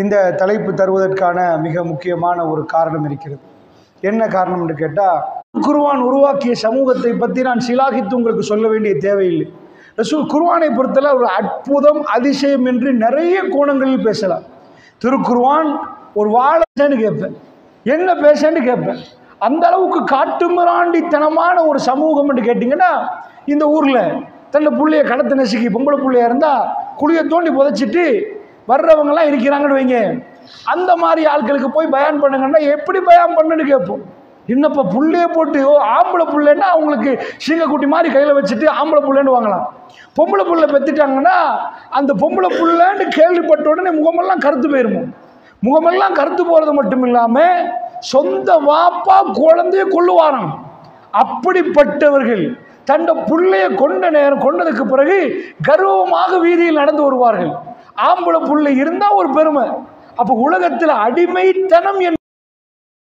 இந்த தலைப்பு தருவதற்கான மிக முக்கியமான ஒரு காரணம் இருக்கிறது. என்ன காரணம் என்று கேட்டால், குர்ஆன் உருவாக்கிய சமூகத்தை பற்றி நான் சிலாகித்து உங்களுக்கு சொல்ல வேண்டிய தேவையில்லை. ரசூல் குர்ஆனை பொறுத்தல ஒரு அற்புதம், அதிசயம் என்று நிறைய கோணங்களில் பேசலாம். திருக்குர்ஆன் ஒரு வாழன்னு கேட்பேன், என்ன பேசன்னு கேட்பேன். அந்த அளவுக்கு காட்டுமிராண்டித்தனமான ஒரு சமூகம் என்று கேட்டிங்கன்னா, இந்த ஊரில் தன்னை பிள்ளைய கடத்த நசுக்கி பொம்பளை பிள்ளையா இருந்தால் குழியை தோண்டி புதைச்சிட்டு வர்றவங்கெல்லாம் இருக்கிறாங்கன்னு வைங்க. அந்த மாதிரி ஆட்களுக்கு போய் பயான் பண்ணுங்கன்னா எப்படி பயான் பண்ணுன்னு கேட்போம். என்னப்பா புள்ளைய போட்டு ஆம்பளை புள்ளைன்னா அவங்களுக்கு சீங்கக்குட்டி மாதிரி கையில் வச்சுட்டு ஆம்பளை புள்ளைன்னு வாங்கலாம். பொம்பளை புள்ளை பெற்றுட்டாங்கன்னா அந்த பொம்பளை புள்ளைன்னு கேள்விப்பட்ட உடனே முகமெல்லாம் கருத்து போயிருமோ. முகமெல்லாம் கருத்து போகிறது மட்டும் இல்லாமல் சொந்த வாப்பா குழந்தைய கொள்ளுவாராம். அப்படிப்பட்டவர்கள் தன்னை புள்ளைய கொண்டதுக்கு பிறகு கர்வமாக வீதியில் நடந்து வருவார்கள். ஆம்பளை புள்ளை இருந்தால் ஒரு பெருமை. அப்போ உலகத்தில் அடிமைத்தனம்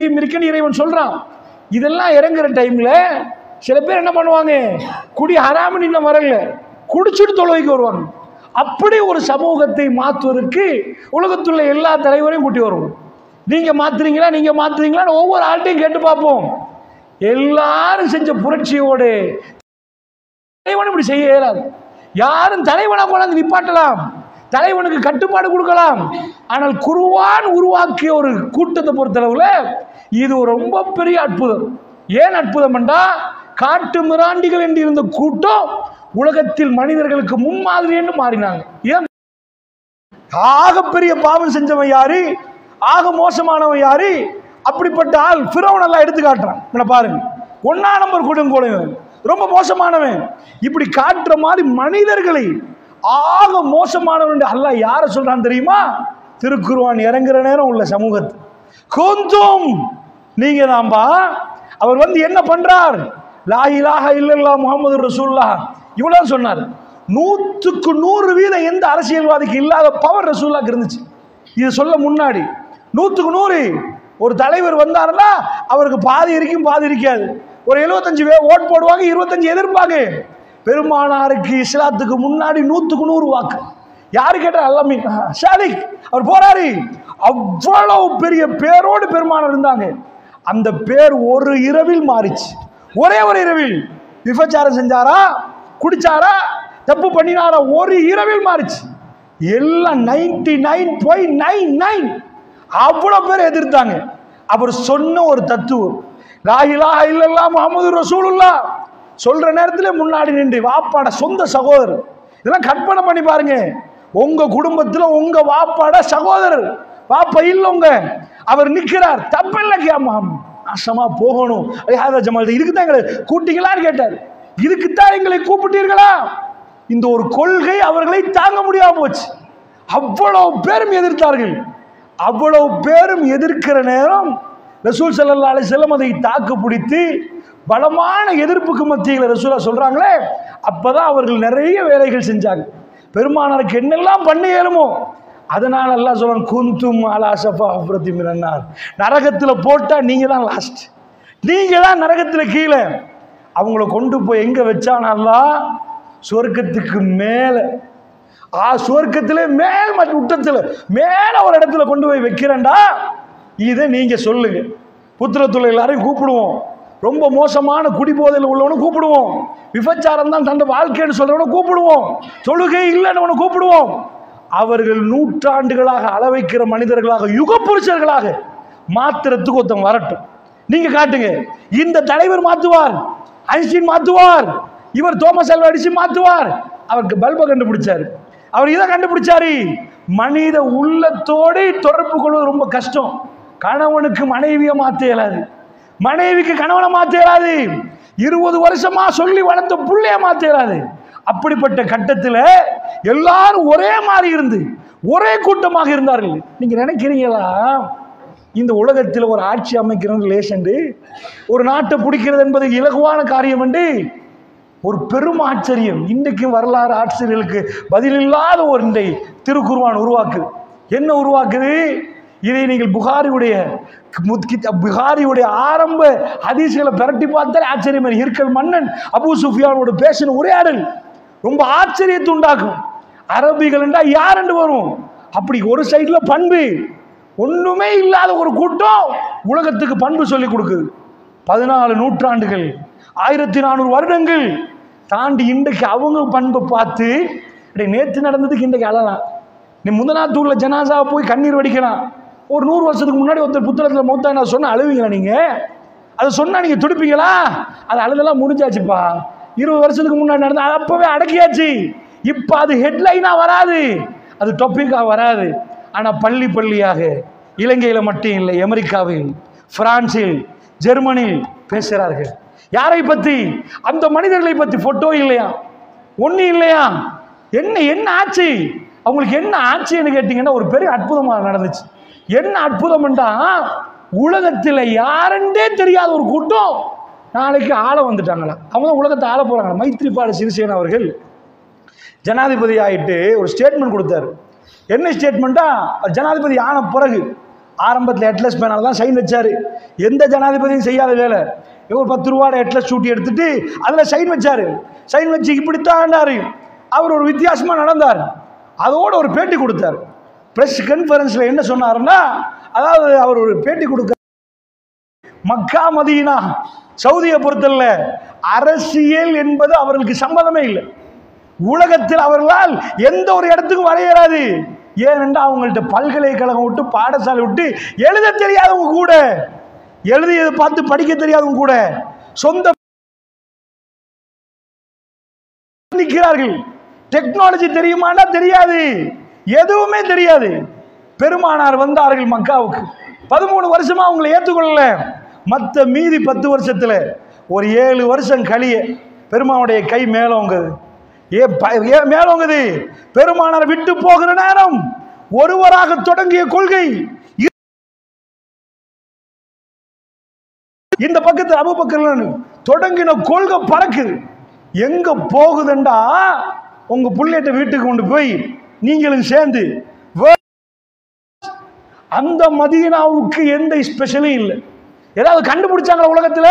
இருக்குன்னு இறைவன் சொல்றான். இதெல்லாம் இறங்குற டைம்ல சில பேர் என்ன பண்ணுவாங்க, குடி ஹராமின்னு இன்னும் வரல, குடிச்சிட்டு தொழுகைக்கு வருவாங்க. அப்படி ஒரு சமூகத்தை மாற்றுவதற்கு உலகத்துள்ள எல்லா தலைவரையும் கூட்டி வருவோம். நீங்க மாத்துறீங்களான்னு ஒவ்வொரு ஆள்கிட்டையும் கேட்டு பார்ப்போம். எல்லாரும் செஞ்ச புரட்சியோடு தலைவன் இப்படி செய்ய இயலாது. யாரும் தலைவனா கொண்டாந்து நிப்பாட்டலாம், தலைவனுக்கு கட்டுப்பாடு கொடுக்கலாம். ஆனால் குர்ஆன் உருவாக்கிய ஒரு கூட்டத்தை பொறுத்தளவுல இது ரொம்ப பெரிய அற்புதம். ஏன் அற்புதம் என்றா, காட்டு மிராண்டிகள் என்று இருந்த கூட்டம் உலகத்தில் மனிதர்களுக்கு முன்மாதிரி என்று மாறினாங்க. ஏன்? ஆக பெரிய பாவம் செஞ்சவன் யாரு, ஆக மோசமானவன் யாரு, அப்படிப்பட்ட ஆள் ஃபிரௌன் எல்லாம் எடுத்து காட்டுறான். பாருங்க, 1ஆம் நம்பர் கொடுங்கோலவன், ரொம்ப மோசமானவன். இப்படி காட்டுற மாதிரி மனிதர்களை ஆக மோசமானவன் அல்லாஹ் யாரை சொல்றான் தெரியுமா? திருக்குர்ஆன் இறங்குற நேரம் உள்ள சமூகத்து கொஞ்சம் நீங்க தான்பா. அவர் என்ன பண்றார்? லா இலாஹா இல்லல்லாஹ் முஹம்மது ரசூலுல்லாஹ் இவ்வளவு சொன்னார். 100க்கு 100% எந்த அரசியல்வாதிக்கு இல்லாத பவர் ரசூலுல்லாஹ்க்கு இருந்துச்சு. இது சொல்ல முன்னாடி 100க்கு 100 ஒரு தலைவர் வந்தாருன்னா அவருக்கு பாதி இருக்கும் பாதி இருக்காது. ஒரு 75 ஓட் போடுவாங்க, 25 எதிர்ப்பாங்க. பெருமானாருக்கு இஸ்லாத்துக்கு முன்னாடி 100க்கு 100 வாக்கு. யாரு கேட்டா அல்லாமீன் ஷாதிக் அவர் போறாரு. அவ்வளவு பெரிய பேரோடு பெருமானார் இருந்தாங்க. அந்த பேர் ஒரு இரவில் மாறிச்சு. ஒரே ஒரு இரவில். விபச்சாரம் செஞ்சாரா, குடிச்சாரா, தப்பு பண்ணினாரா, ஒரு இரவில் மாறிச்சு. எல்லாம் 99.99 அவ்வளவு பேர் எதிர்த்தாங்க. அவர் சொன்ன ஒரு தத்துவம், லா இலாஹா இல்லல்லாஹ் முஹம்மது ரசூலுல்லாஹ் சொல்ற நேரத்தில் முன்னாடி நின்று வாப்பாட சொந்த சகோதரர். இதெல்லாம் கற்பனை பண்ணி பாருங்க. உங்க குடும்பத்தில் உங்க வாப்பாட சகோதரர், வாப்பா இல்லவங்க, அவர் நிற்கிறார். தப்பில்ல கேமாம் நாசமா போகணும். ஜமால் இதுக்குதான் எங்களை கூட்டிங்களான்னு கேட்டார். இதுக்குத்தான் எங்களை கூப்பிட்டீர்களா? இந்த ஒரு கொள்கை அவர்களை தாங்க முடியாம போச்சு. அவ்வளவு பேரும் எதிர்த்தார்கள். அவ்வளவு பேரும் எதிர்க்கிற நேரம் ரசூல் ஸல்லல்லாஹு அலைஹி வஸல்லம் அதை தாக்கு பிடித்து பலமான எதிர்ப்புக்கு மத்தியில் ரசூலா சொல்றாங்களே, அப்பதான் அவர்கள் நிறைய வேலைகள் செஞ்சாங்க. பெருமானாருக்கு என்னெல்லாம் பண்ண இயலுமோ அதனால அல்லாஹ் சொல்றான், குந்தும் அலா ஷஃபா ஹுஃப்ரத்தி மினன் நார். நரகத்துல போட்டா நீங்க தான் லாஸ்ட், நீங்க தான் நரகத்துல கீழே. அவங்கள கொண்டு போய் எங்க வச்சான் அல்லாஹ்? சொர்க்கத்துக்கு மேல, சொர்க்கத்திலே மேல் உட்டத்துல மேல ஒரு இடத்துல கொண்டு போய் வைக்கிறேன்டா. இதை நீங்க சொல்லுங்க. புத்திரத்துல எல்லாரையும் கூப்பிடுவோம், ரொம்ப மோசமான குடிபோதையில் உள்ளவனு கூப்பிடுவோம், விபச்சாரம் தான் தன் வாழ்க்கைன்னு சொல்றவனை கூப்பிடுவோம், தொழுகை இல்லைன்னு கூப்பிடுவோம். அவர்கள் நூற்றாண்டுகளாக அளவைக்கிற மனிதர்களாக, யுக புருஷர்களாக மாத்திரத்துக்கு ஒருத்தன் வரட்டும். நீங்க காட்டுங்க. இந்த தலைவர் மாத்துவார், ஐன்ஸ்டீன் மாத்துவார், இவர் தோமஸ் ஆல்வா எடிசன் மாத்துவார். அவருக்கு பல்பை கண்டுபிடிச்சாரு, அவர் இதை கண்டுபிடிச்சாரு. மனித உள்ளத்தோடு தொடர்பு கொள்வது ரொம்ப கஷ்டம். கணவனுக்கு மனைவியை மாற்ற இயலாது, மனைவிக்கு கணவனை மாற்ற இயலாது, 20 வருஷமா சொல்லி வளர்த்த புள்ளைய மாற்ற இயலாது. அப்படிப்பட்ட கட்டத்தில் எல்லாரும் ஒரே மாதிரி இருந்து ஒரே கூட்டமாக இருந்தார்கள். நீங்க நினைக்கிறீங்களா இந்த உலகத்தில் ஒரு ஆட்சி அமைக்கிறது லேசண்டு, ஒரு நாட்டை பிடிக்கிறது என்பது இலகுவான காரியம் என்று? ஒரு பெரும் ஆச்சரியம். இன்றைக்கு வரலாறு ஆட்சியர்களுக்கு பதிலில்லாத ஒரு இன்றை திருக்குர்ஆன் உருவாக்குது. என்ன உருவாக்குது? இதை நீங்கள் புகாரியுடைய ஆரம்ப ஹதீஸ்களை பிரட்டி பார்த்தால் ஆச்சரியம். ஹிர்கல் மன்னன் அபூ சுஃபியானோட பேசின உரையாடல் ரொம்ப ஆச்சரியத்தை உண்டாக்கும். அரபிகள் என்றா யார் என்று வரும், அப்படி ஒரு சைடுல பண்பு, ஒண்ணுமே இல்லாத ஒரு கூட்டம் உலகத்துக்கு பண்பு சொல்லி கொடுக்குது. 14 நூற்றாண்டுகள், 1400 வருடங்கள் தாண்டி இன்றைக்கு அவங்க பண்பை பார்த்து நேற்று நடந்ததுக்கு இன்றைக்கு அழலாம். நீ முதநாத்தூர்ல ஜனாசாவை போய் கண்ணீர் வடிக்கலாம். ஒரு 100 வருஷத்துக்கு முன்னாடி ஒருத்தர் புத்தகத்தில் மௌத்தா நான் சொன்ன அழுவீங்களா? நீங்க அதை சொன்னா நீங்க துடிப்பீங்களா? அது அழுதெல்லாம் முடிஞ்சாச்சுப்பா. 20 வருஷத்துக்கு முன்னாடி நடந்த அது அப்பவே அடக்கியாச்சு. இப்ப அது ஹெட்லைனா வராது, அது டாபிக்கா வராது. ஆனா பள்ளி பள்ளியாக இலங்கையில மட்டும் இல்லை, அமெரிக்காவில், பிரான்சில், ஜெர்மனியில் பேசுகிறார்கள். யாரை பத்தி? அந்த மனிதர்களை பத்தி. போட்டோ இல்லையா, ஒண்ணு இல்லையா. என்ன என்ன ஆச்சு அவங்களுக்கு? என்ன ஆச்சுன்னு கேட்டீங்கன்னா ஒரு பெரிய அற்புதமாக நடந்துச்சு. என்ன அற்புதம்ன்றா, உலகத்தில் யாருன்றே தெரியாத ஒரு கூட்டம் நாளைக்கு ஆள வந்துட்டாங்களா. அவங்க தான் உலகத்தை ஆள போறாங்களா. மைத்ரிபால சிறிசேன அவர்கள் ஜனாதிபதி ஆயிட்டு ஒரு ஸ்டேட்மெண்ட் கொடுத்தாரு. என்ன ஸ்டேட்மெண்ட்டா, ஜனாதிபதி ஆன பிறகு ஆரம்பத்தில் அட்லஸ் பேனால தான் சைன் வச்சாரு. எந்த ஜனாதிபதியும் செய்யாத வேலை. ஒரு 10 ரூபாய் அட்லஸ் சூட்டி எடுத்துட்டு அதில் சைன் வச்சாரு. சைன் வச்சு இப்படித்தாண்டாரு. அவர் ஒரு வித்தியாசமா நடந்தார். அதோட ஒரு பேட்டி கொடுத்தார். பிரஸ் கான்ஃபரன்ஸ்ல என்ன சொன்னாருன்னா, அதாவது அவர் ஒரு பேட்டி கொடுக்க, மக்கா மதீனா சவுதியை பொறுத்தல்ல அரசியல் என்பது அவர்களுக்கு சம்மதமே இல்லை. உலகத்தில் அவர்களால் எந்த ஒரு இடத்துக்கும் வரையறாது. ஏனென்றால் அவங்கள்ட்ட பல்கலைக்கழகம் விட்டு பாடசாலை விட்டு எழுத தெரியாதவங்க கூட, எழுதியதை பார்த்து படிக்க தெரியாதவங்க கூட சொந்த நிற்கிறார்கள். டெக்னாலஜி தெரியுமானா தெரியாது, எதுவுமே தெரியாது. பெருமானார் வந்தார்கள் மக்காவுக்கு. 13 வருஷமா அவங்களை ஏற்றுக்கொள்ளல. மற்ற மீதி 10 வருஷத்துல ஒரு 7 வருஷம் கழிய பெருமானுடைய கை மேலோங்குது. மேலோங்குது. பெருமானார் விட்டு போகிற நேரம் ஒருவராக தொடங்கிய கொள்கை இந்த பக்கத்தில் அபூபக்கர் தொடங்கின கொள்கை பறக்குது. எங்க போகுதுண்டா, உங்க புள்ளைட்ட வீட்டுக்கு கொண்டு போய் நீங்களும் சேர்ந்து, அந்த மதீனாவுக்கு எந்த ஸ்பெஷலும் இல்லை. ஏதாவது கண்டுபிடிச்சாங்களா உலகத்துல?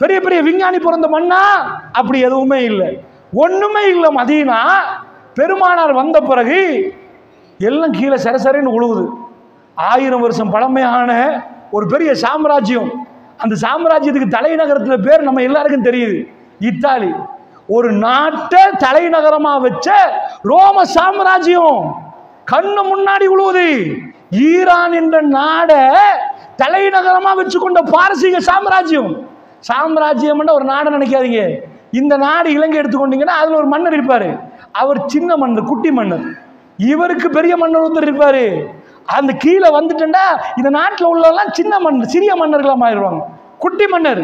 பெரிய பெரிய விஞ்ஞானி பிறந்த மண்ணா? அப்படி எதுவுமே இல்லை, ஒண்ணுமே இல்லை. மதீனா பெருமானார் வந்த பிறகு எல்லாம் கீழே சரசரன்னு உழுவுது. 1000 வருஷம் பழமையான ஒரு பெரிய சாம்ராஜ்யம். அந்த சாம்ராஜ்யத்துக்கு தலைநகரத்துல பேர் நம்ம எல்லாருக்கும் தெரியுது, இத்தாலி. ஒரு நாட்டை தலைநகரமா வச்ச ரோம சாம்ராஜ்யம் கண்ணு முன்னாடி உழுவுது. ஈரான் என்ற நாடை தலைநகரமா வச்சுக்கொண்ட பாரசீக சாம்ராஜ்யம். சாம்ராஜ்யம் ஒரு நாடை நினைக்காதீங்க. இந்த நாடு இலங்கை எடுத்துக்கொண்டீங்கன்னா அதுல ஒரு மன்னர் இருப்பாரு. அவர் சின்ன மன்னர், குட்டி மன்னர். இவருக்கு பெரிய மன்னர் ஒருத்தர் இருப்பாரு. அந்த கீழே வந்துட்டா இந்த நாட்டில் உள்ளவெல்லாம் சின்ன மன்னர், சிறிய மன்னர்களா மாறிடுவாங்க. குட்டி மன்னர்.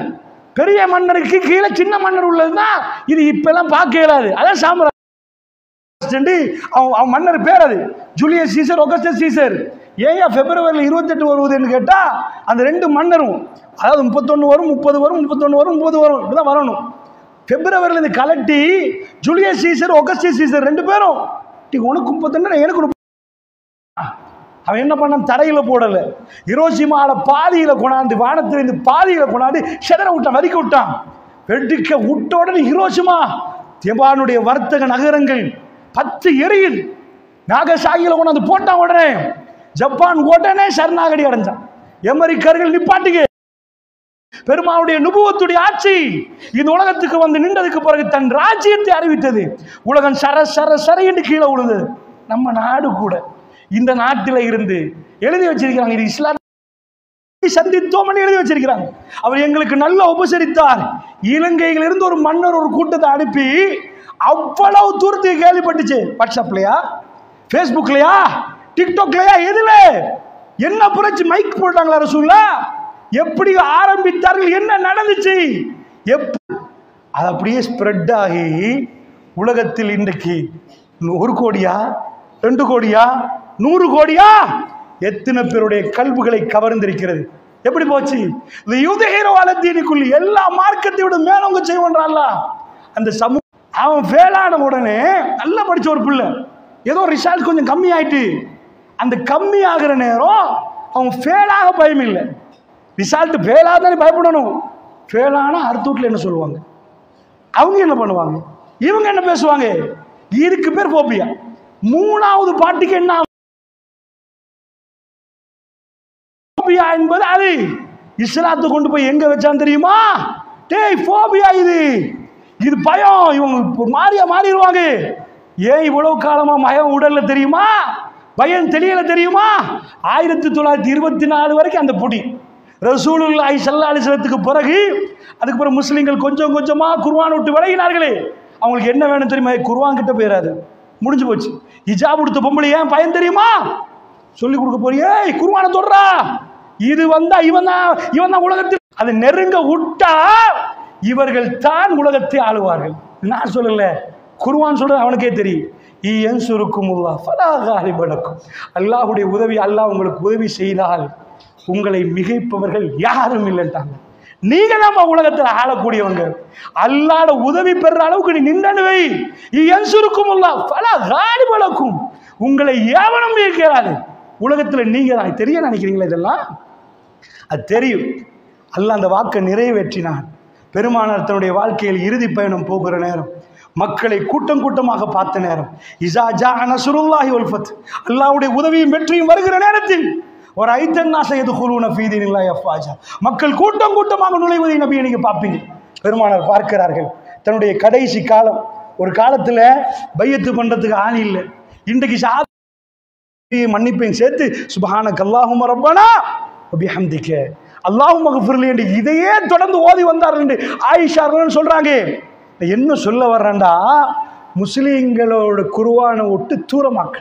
பெரிய மன்னருக்கு கீழே சின்ன மன்னர் உள்ளதுதான் இது. இப்பெல்லாம் பார்க்க இயலாது. அதான் சாம்ராஜ்யம். அவன் மன்னர் பேர் அது ஜூலியஸ் சீசர், ஆகஸ்டஸ் சீசர். ஏன் பிப்ரவரி 28 வருவதுன்னு கேட்டா, அந்த 2 மன்னரும், அதாவது 31 வரும், 30 வரும், 31 வரும், 30 வரும், இப்படிதான் வரணும். பிப்ரவரியில் இருந்து கலட்டி ஜூலியஸ் சீசர், ஆகஸ்டஸ் சீசர் 2 பேரும் உனக்கு 31 எனக்கு 30. அவன் என்ன பண்ணான்? தரையில போடல, ஹிரோஷிமால பாதியில கொண்டாந்து, வானத்திலிருந்து பாதியில கொண்டாந்து செதற விட்டான், வரிக்க விட்டான். வெடிக்க விட்ட உடனே ஹிரோஷிமா ஜப்பானுடைய வர்த்தக நகரங்கள் 10 எரியுது. நாகசாகியில கொண்டாந்து போட்டான். உடனே ஜப்பான் உடனே சரணாகதி அடைஞ்சான். அமெரிக்கர்கள் நிப்பாட்டிங்க. பெருமாளுடைய நுபுவத்துடைய ஆட்சி இந்த உலகத்துக்கு வந்து நின்றதுக்கு பிறகு தன் ராஜ்யத்தை அறிவித்தது. உலகம் சர சர சர என்று கீழே விழுந்தது. நம்ம நாடு கூட இந்த நாட்டில இருந்து எழுதி வச்சிருக்கிறாங்க, இது இஸ்லாம் சந்தித்தோம் எழுதி வச்சிருக்கிறாங்க. அவர் எங்களுக்கு நல்ல உபசரித்தார். இலங்கையில இருந்து ஒரு மன்னர் ஒரு கூட்டத்தை அனுப்பி அவ்வளவு தூரத்துக்கு கேள்விப்பட்டுச்சு. வாட்ஸ்அப்லயா, பேஸ்புக்லயா, டிக்டாக்லயா, எதுல என்ன புரட்சி? மைக் போட்டாங்களா ரசூலுல்லாஹ்? எப்படி ஆரம்பித்தார்கள்? என்ன நடந்துச்சு? அது அப்படியே ஸ்ப்ரெட் ஆகி உலகத்தில் இன்றைக்கு 1 கோடியா, 2 கோடியா, 100 கோடியா, எத்தனை பேருடைய கல்விகளை கவர்ந்திருக்கிறது? எப்படி போச்சு? இந்த யூதஹீரவாலத்தீனுக்குள் எல்லா மார்க்கத்தை விட மேலவங்க செய்வான்ல அந்த சமூகம். அவன் ஃபெயிலான உடனே நல்லா படிச்ச ஒரு பிள்ளை, ஏதோ ரிசல்ட் கொஞ்சம் கம்மி ஆயிட்டு, அந்த கம்மி ஆகிற நேரம் அவன் ஃபெயிலாக பயம் இல்லை. ரிசல்ட் ஃபெயிலாக தானே பயப்படணும். ஃபெயிலானா அடுத்த வீட்டில் என்ன சொல்லுவாங்க? அவங்க என்ன பண்ணுவாங்க? இவங்க என்ன பேசுவாங்க? இதுக்கு பேர் போபியா. 3வது பாட்டுக்கு என்ன ஃபோபியா என்பது அது இஸ்லாத்தை கொண்டு போய் எங்க வச்சான் தெரியுமா? டேய் ஃபோபியா இது பயம், இவங்க மாறிடுவாங்க. ஏன் இவ்வளவு காலமா பயம் உடல்ல தெரியுமா? பயம் தெரியல தெரியுமா? 1924 வரைக்கும் அந்த பொடி ரசூலுல்லாஹி ஸல்லல்லாஹு அலைஹி வஸல்லத்துக்கு பிறகு அதுக்கு பிறகு முஸ்லிம்கள் கொஞ்சம் கொஞ்சமா குர்ஆன் விட்டு விலகினார்களே. அவங்களுக்கு என்ன வேணும் தெரியுமா? குர்ஆன் கிட்ட போயிடாது, முடிஞ்சு போச்சு. ஹிஜாப் உடுத்த பொம்பளை ஏன் பயம் தெரியுமா? சொல்லி கொடுக்க போறியே, குர்ஆனை தொடுறா, இது வந்தா இவன் தான் உலகத்தில் அதை நெருங்க விட்டா இவர்கள் தான் உலகத்தை ஆளுவார்கள். நான் சொல்லல, குர்ஆன் சொல்றது அவனுக்கே தெரியும். அல்லாஹ்வுடைய உதவி, அல்லாஹ் உங்களுக்கு உதவி செய்தால் உங்களை மிகைப்பவர்கள் யாரும் இல்லைட்டாங்க. நீங்க தான் உலகத்தில் ஆளக்கூடியவங்க. அல்லாஹ்ட உதவி பெற அளவுக்கு நீ நின்னுவை. உங்களை எவனும் இருக்கிறாரு உலகத்தில். நீங்க தான் தெரிய நினைக்கிறீங்களா? இதெல்லாம் அது தெரியும். அல்லாஹ் அந்த வாக்கை நிறைவேற்றினான். பெருமானார் தன்னுடைய வாழ்க்கையில் இறுதி பயணம் போகிற நேரம், மக்களை கூட்டம் கூட்டமாக பார்த்த நேரம், இஸா ஜா நஸ்ருல்லாஹி வல் ஃபத், அல்லாஹ்வுடைய உதவியும் வெற்றியும் வருகிற நேரத்தில் ஒரு ஐத்தன்னாஸ யதுகுலூன ஃபீ தீனில்லாஹி அஃவாஜா, மக்கள் கூட்டம் கூட்டமாக நுழைவதை நபியை நீங்க பார்ப்பீங்க. பெருமானார் பார்க்கிறார்கள். தன்னுடைய கடைசி காலம், ஒரு காலத்துல பையத்து பண்றதுக்கு ஆள் இல்லை. இன்றைக்கு மன்னிப்பையும் சேர்த்து சுப்ஹானக அல்லாஹும்ம ரப்பனா வ பிஹம்திக அல்லாஹும்ம ஃகிஃபிர்லி என்று இதையே தொடர்ந்து ஓதி வந்தார்கள் என்று ஆயிஷா சொல்றாங்க. என்ன சொல்ல வர்றேன்டா, முஸ்லீம்களோட குர்ஆனை விட்டு தூரமாக்க,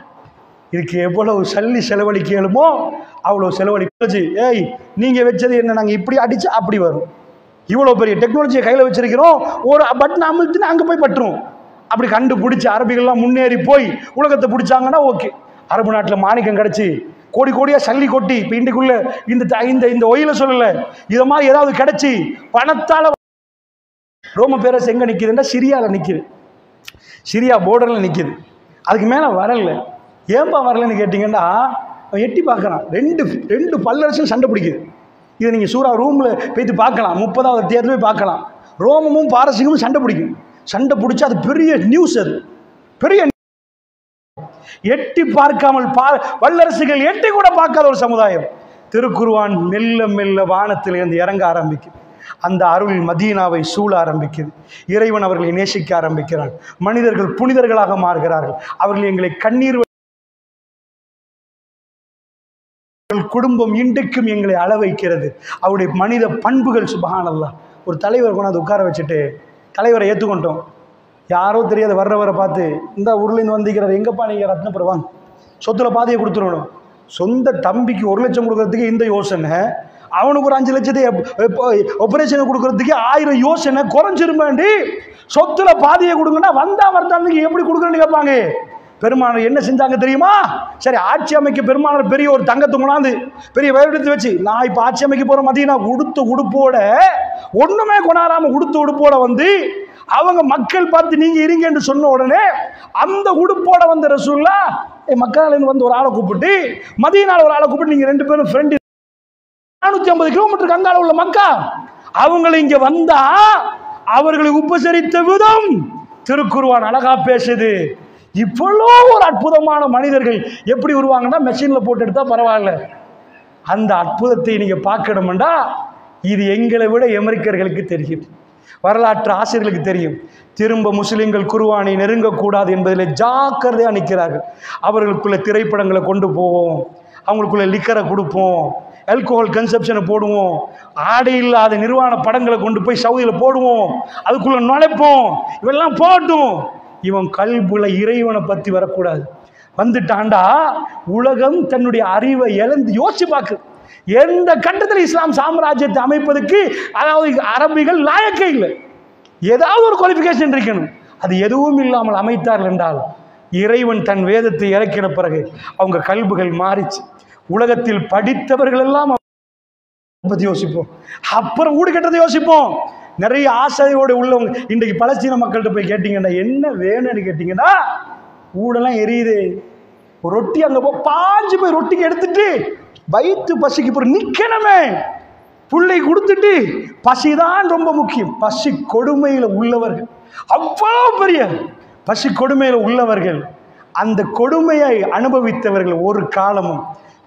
இதுக்கு எவ்வளவு சல்லி செலவழிக்கலுமோ அவ்வளோ செலவழிச்சு. ஏய் நீங்க வச்சது என்ன, நாங்கள் இப்படி அடிச்சா அப்படி வரும், இவ்வளோ பெரிய டெக்னாலஜியை கையில் வச்சிருக்கிறோம், ஒரு பட்டன் அமுழ்த்தினா அங்கே போய் பட்டுரும். அப்படி கண்டுபிடிச்சி அரபிகள்லாம் முன்னேறி போய் உலகத்தை பிடிச்சாங்கன்னா ஓகே. அரபு நாட்டில் மாணிக்கம் கிடச்சி கோடி கோடியாக சல்லி கொட்டி, இப்போ இன்றைக்குள்ள இந்த ஒயில சொல்லலை, இதை மாதிரி ஏதாவது கிடைச்சி பணத்தால் ரோம பேரரசு எங்கே நிற்கிதுன்னா சிரியாவில் நிற்கிது, சிரியா போர்டரில் நிற்கிது. அதுக்கு மேலே வரல. ஏன்பா வரலன்னு கேட்டிங்கன்னா, அவன் எட்டி பார்க்குறான், ரெண்டு பல்லரசும் சண்டை பிடிக்குது. இதை நீங்கள் சூறா ரூமில் போய்த்து பார்க்கலாம், 30வது அத்தியாயத்தில் போய் பார்க்கலாம். ரோமமும் பாரசீகமும் சண்டை பிடிக்கும். சண்டை பிடிச்சி அது பெரிய நியூஸ், அது பெரிய எட்டி பார்க்காமல் வல்லரசுகள் எட்டி கூட பார்க்காத ஒரு சமுதாயம். திருக்குர்ஆன் மெல்ல மெல்ல வானத்திலிருந்து இறங்க ஆரம்பிக்குது. அந்த அருள் மதீனாவை சூழ ஆரம்பிக்குது. இறைவன் அவர்களை நேசிக்க ஆரம்பிக்கிறான். மனிதர்கள் புனிதர்களாக மாறுகிறார்கள். அவர்கள் எங்களை கண்ணீர், குடும்பம் இன்றைக்கும் எங்களை அள வைக்கிறது. அவருடைய மனித பண்புகள் சுப்ஹானல்லாஹ். ஒரு தலைவர் கொண்டாந்து உட்கார வச்சுட்டு தலைவரை ஏற்றுக்கொண்டோம். யாரோ தெரியாத வர்றவரை பார்த்து, இந்த ஊர்லேருந்து வந்திருக்கிறார், எங்கப்பா நீங்கள் ரத்னபுரம் சொத்துல பாதியை கொடுத்துடணும். சொந்த தம்பிக்கு 1 லட்சம் கொடுக்கறதுக்கு இந்த யோசனை, அவனுக்கு ஒரு 5 லட்சத்தை ஆபரேஷன் கொடுக்கறதுக்கு 1000 யோசனை குறைஞ்சிருமாண்டி. சொத்துல பாதியை கொடுங்கன்னா வந்தா வரத்தானுக்கு எப்படி கொடுக்குறேன்னு கேட்பாங்க. பெருமானார் என்ன செஞ்சாங்க தெரியுமா? சரி, ஆட்சி அமைக்க பெருமானார் பெரிய ஒரு தங்கத்தை கொண்டாந்து பெரிய வயெடுத்து வச்சு, நான் இப்போ ஆட்சி அமைக்க போகிற மதியம் நான் உடுத்த உடுப்போட ஒன்றுமே கொண்டாடாமல் உடுத்த உடுப்போட வந்து அவங்க மக்கள் பார்த்து நீங்கள் இருங்க என்று சொன்ன உடனே அந்த உடுப்போட வந்த ரசூலுல்லாஹ் மக்களின் வந்து ஒரு ஆளை கூப்பிட்டு, மதீனால ஒரு ஆளை கூப்பிட்டு, நீங்கள் 2 பேரும் ஃப்ரெண்டு, 450 கிலோமீட்டருக்கு அங்கால உள்ள மக்கா, அவங்களை இங்கே வந்தா அவர்களை உபசரித்த விதம் திருக்குர்ஆன் அழகா பேசுது. இவ்வளோ ஒரு அற்புதமான மனிதர்கள் எப்படி வருவாங்கன்னா மெஷினில் போட்டு எடுத்தா பரவாயில்ல. அந்த அற்புதத்தை நீங்கள் பார்க்கணும்டா இது எங்களை விட அமெரிக்கர்களுக்கு தெரியும், வரலாற்று ஆசிரியர்களுக்கு தெரியும். திரும்ப முஸ்லிம்கள் குர்ஆனை நெருங்கக்கூடாது என்பதில் ஜாக்கிரதையாக நிற்கிறார்கள். அவர்களுக்குள்ள திரைப்படங்களை கொண்டு போவோம், அவங்களுக்குள்ள லிக்கரை கொடுப்போம், ஆல்கோஹால் கன்சப்ஷனை போடுவோம், ஆடை இல்லாத நிர்வாண படங்களை கொண்டு போய் சவுதியில் போடுவோம், அதுக்குள்ள நுழைப்போம். இவெல்லாம் போட்டும், இவன் கல்புல இறைவனை பற்றி வரக்கூடாது. வந்துட்டாண்டா உலகம் தன்னுடைய அறிவை இழந்து யோசிச்சு பார்க்கு. எந்த கட்டத்தில் இஸ்லாம் சாம்ராஜ்யத்தை அமைப்பதற்கு அதாவது அரபிகள் லாயக்கே இல்லை. ஏதாவது ஒரு குவாலிஃபிகேஷன் இருக்கணும். அது எதுவும் இல்லாமல் அமைத்தார்கள் என்றால் இறைவன் தன் வேதத்தை இறக்கின பிறகு அவங்க கல்புகள் மாறிச்சு. உலகத்தில் படித்தவர்கள் எல்லாம் பற்றி யோசிப்போம், அப்புறம் ஊடு கட்டத்தை யோசிப்போம். நிறைய ஆசையோடு உள்ளவங்க இன்றைக்கு பலஸ்தீன மக்கள்கிட்ட போய் கேட்டீங்கன்னா என்ன வேணும்னு கேட்டீங்கன்னா, ஊடெல்லாம் எரியுது, ரொட்டி அங்கே போய் பாஞ்சு போய் ரொட்டிக்கு எடுத்துட்டு வயிற்று பசிக்கு போய் நிற்கணுமே, புள்ளை கொடுத்துட்டு பசிதான் ரொம்ப முக்கியம். பசி கொடுமையில் உள்ளவர்கள், அவ்வளோ பெரிய பசி கொடுமையில் உள்ளவர்கள், அந்த கொடுமையை அனுபவித்தவர்கள் ஒரு காலமும்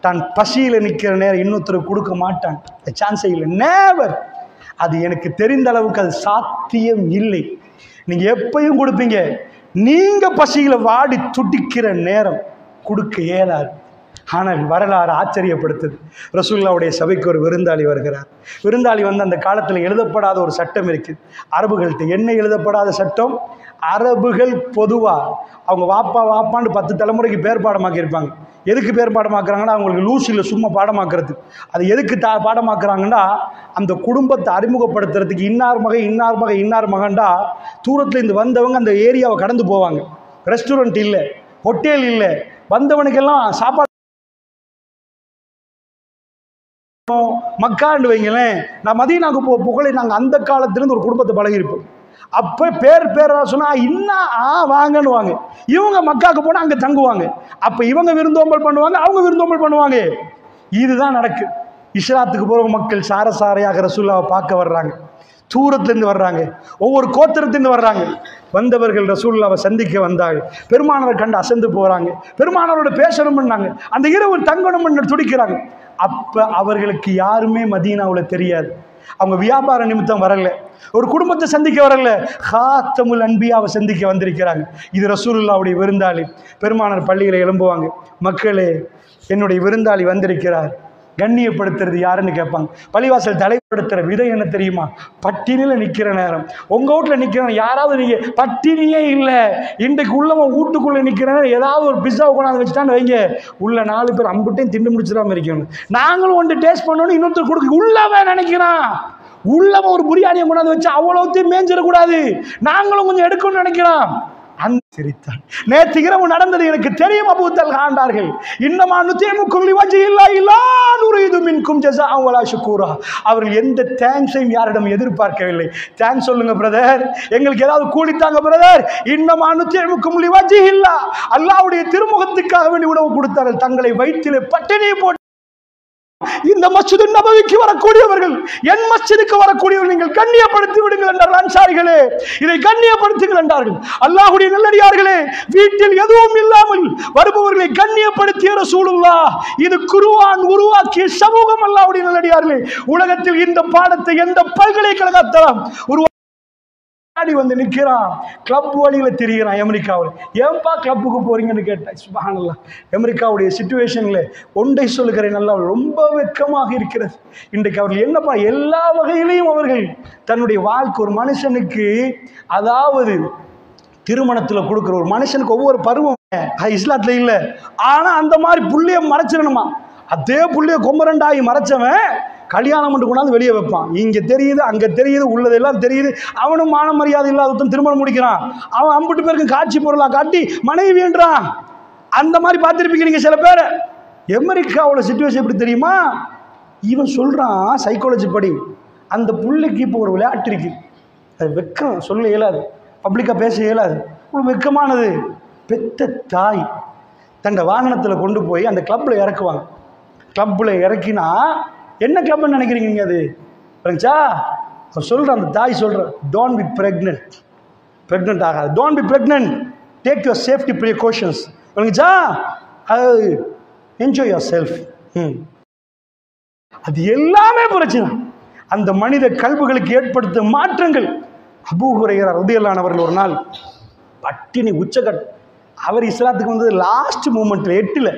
தான் பசியில் நிற்கிற நேரம் இன்னொருத்தருக்கு கொடுக்க மாட்டான், சான்ஸே இல்லை, நேவர். அது எனக்கு தெரிந்த அளவுக்கு அது சாத்தியம் இல்லை. நீங்கள் எப்பயும் கொடுப்பீங்க, நீங்கள் பசியில் வாடி துடிக்கிற நேரம் கொடுக்க இயலாது. ஆனால் வரலாறு ஆச்சரியப்படுத்துது. ரசூலுல்லாஹ்வுடைய சபைக்கு ஒரு விருந்தாளி வருகிறார். விருந்தாளி வந்து அந்த காலத்தில் எழுதப்படாத ஒரு சட்டம் இருக்குது அரபுகள்கிட்ட. என்ன எழுதப்படாத சட்டம்? அரபுகள் பொதுவாக அவங்க வாப்பான்னு 10 தலைமுறைக்கு பேர் பாடமாக்கியிருப்பாங்க. எதுக்கு பேர் பாடமாக்குறாங்கன்னா அவங்களுக்கு லூஸ் இல்லை, சும்மா பாடமாக்குறது. அது எதுக்கு பாடமாக்குறாங்கன்னா அந்த குடும்பத்தை அறிமுகப்படுத்துறதுக்கு இன்னார் மகன்டா தூரத்தில் இருந்து வந்தவங்க அந்த ஏரியாவை கடந்து போவாங்க. ரெஸ்டாரண்ட் இல்லை, ஹோட்டல் இல்லை, வந்தவனுக்கெல்லாம் சாப்பாடு மக்காண்டு வைங்களேன். நான் மதீனாவுக்கு புகழை நாங்கள் அந்த காலத்திலேருந்து ஒரு குடும்பத்தை பழகிருப்போம். அப்போ பேரா சொன்னா இன்னும் வாங்கன்னு வாங்க. இவங்க மக்காவுக்கு போனால் அங்கே தங்குவாங்க. அப்போ இவங்க விருந்தோம்பல் பண்ணுவாங்க, அவங்க விருந்தோம்பல் பண்ணுவாங்க. இதுதான் நடக்கு. இஸ்லாத்துக்கு போகிற மக்கள் சாரையாக ரசூலுல்லாஹ்வை பார்க்க வர்றாங்க. தூரத்திலிருந்து வர்றாங்க, ஒவ்வொரு கோத்திரத்திலிருந்து வர்றாங்க. வந்தவர்கள் ரசூலுல்லாஹ்வை சந்திக்க வந்தாங்க. பெருமானாரை கண்டு அசந்து போகிறாங்க. பெருமானாரோட பேசணும்னாங்க. அந்த இரவு தங்கணும்னு துடிக்கிறாங்க. அப்போ அவர்களுக்கு யாருமே மதீனாவில் தெரியாது. அவங்க வியாபார நிமித்தம் வரல, ஒரு குடும்பத்தை சந்திக்க வரல, ஹாத்தமுல் அன்பியாவை சந்திக்க வந்திருக்கிறாங்க. இது ரசூலுல்லாஹ்வுடைய விருந்தாளி. பெருமானார் பள்ளியில் எழும்புவாங்க, மக்களே என்னுடைய விருந்தாளி வந்திருக்கிறார். கண்ணியப்படுத்துறது யாருன்னு கேட்பாங்க. பள்ளிவாசல் தலைப்படுத்துகிற விதை என்ன தெரியுமா? பட்டினியில் நிற்கிற நேரம், உங்கள் வீட்டில் நிற்கிற யாராவது நீங்கள் பட்டினியே இல்லை, இன்றைக்கு உள்ளவன் வீட்டுக்குள்ளே நிற்கிற நேரம் ஏதாவது ஒரு பிஸாவை கொண்டாந்து வச்சுட்டான்னு வைங்க, உள்ள 4 பேர் அம்புட்டையும் திண்டு முடிச்சிடாமல் இருக்கணும். நாங்களும் ஒன்று டேஸ்ட் பண்ணணும்னு இன்னொருத்தர் கொடுக்க உள்ளவன் நினைக்கிறான். உள்ளவன் ஒரு பிரியாணியை கொண்டாந்து வச்சு அவ்வளோத்தையும் மேஞ்சிடக்கூடாது, நாங்களும் கொஞ்சம் எடுக்கணும்னு நினைக்கிறான். அந்த சிரித்தான். நேற்று இரவு நடந்தது எனக்கு தெரியும் அபூ தல்ஹா ஆண்டார்கள். இன்னமா நுதீமுக்கும் லிவஜ்ஹில்லாஹி லா நுரீது மின்கும் ஜஸாஅன் வலா ஷுக்கூரா. அவர்கள் எந்த தேங்க்ஸையும் யாரிடம் எதிர்பார்க்கவில்லை. தேங்க்ஸ் சொல்லுங்க பிரதர், எங்களுக்கு ஏதாவது கூலித்தாங்க பிரதர். இன்னமா நுதீமுக்கும் லிவஜ்ஹில்லாஹ், அல்லாஹ்வுடைய திருமுகத்துக்காக வேண்டி உணவு கொடுத்தார்கள். தங்களை வயிற்றிலே பட்டினியை போட்டு இந்த மஸ்ஜிது நபவிக்கு வரக்கூடியவர்கள், என் மஸ்ஜிதுக்கு வரக்கூடியவர்கள் நீங்கள் கண்ணியப்படுத்தி விடுங்கள் என்றார்கள். அன்சாரிகளே இதை கண்ணியப்படுத்துங்கள் என்றார்கள். அல்லாஹ்வுடைய நல்லடியார்களே, வீட்டில் எதுவும் இல்லாமல் வருபவர்களை கண்ணியப்படுத்திய ரசூலுல்லாஹ். இது குர்ஆன் உருவாக்கிய சமூகம். அல்லாஹ்வுடைய நல்லடியார்களே, உலகத்தில் இந்த பாடத்தை எந்த பல்கலைக்கழகத்தாலும் வந்து நிற்கிறான். கிளப் வழியில் திரிகிறான் அமெரிக்காவில். ஏன்பா கிளப்புக்கு போறீங்கன்னு கேட்டேன். சுப்ஹானல்லாஹ், அமெரிக்காவுடைய சிச்சுவேஷன்ல ஒன்றை சொல்லுகிறேன், நல்லா ரொம்ப வெட்கமாக இருக்கிறது. இன்றைக்கு அவர்கள் என்னப்பா எல்லா வகையிலையும் அவர்கள் தன்னுடைய வாழ்க்கை, ஒரு மனுஷனுக்கு அதாவது திருமணத்தில் கொடுக்குற ஒரு மனுஷனுக்கு ஒவ்வொரு பருவம் இஸ்லாத்துல இல்லை. ஆனால் அந்த மாதிரி புள்ளைய மறைச்சிடணுமா? அதே புள்ளைய கொம்பரண்டாகி மறைச்சவன் கல்யாணம் பண்ணி கொண்டாந்து வெளியே வைப்பான். இங்கே தெரியுது, அங்கே தெரியுது, உள்ளதெல்லாம் தெரியுது. அவனும் மான மரியாதை இல்லாத திருமணம் முடிக்கிறான். அவன் 50 பேருக்கு காட்சி பொருளாக காட்டி மனைவின்றான். அந்த மாதிரி பார்த்துருப்பீங்க நீங்கள் சில பேர். அமெரிக்காவோட சிச்சுவேஷன் எப்படி தெரியுமா? இவன் சொல்கிறான் சைக்காலஜி படி, அந்த புள்ளைக்கு இப்போ ஒரு விளையாட்டு இருக்கு, அது வெக்கம் சொல்ல இயலாது, பப்ளிக்காக பேச இயலாது, ஒரு வெக்கமானது. பெத்த தாய் தன்னை வாகனத்தில் கொண்டு போய் அந்த கிளப்பில் இறக்குவாங்க. கிளப்பில் இறக்கினா என்ன கிளப்னு நினைக்கிறீங்க நீங்கள்? அது புரிஞ்சா? அவர் சொல்கிற அந்த தாய் சொல்கிற, டோன்ட் பி ப்ரெக்னென்ட் ஆகாது, don't be pregnant, take your safety precautions. புரிஞ்சா? அது என்ஜாய் யுவர் செல்ஃப். அது எல்லாமே பிரச்சனை. அந்த மனித கல்புகளுக்கு ஏற்படுத்த மாற்றங்கள். அபூ ஹுரைரா ரலியல்லாஹு அன்ஹு அவர்கள் ஒரு நாள் பட்டினி உச்சகட். அவர் இஸ்லாத்துக்கு வந்தது லாஸ்ட் மூமெண்ட்டில் 8ல்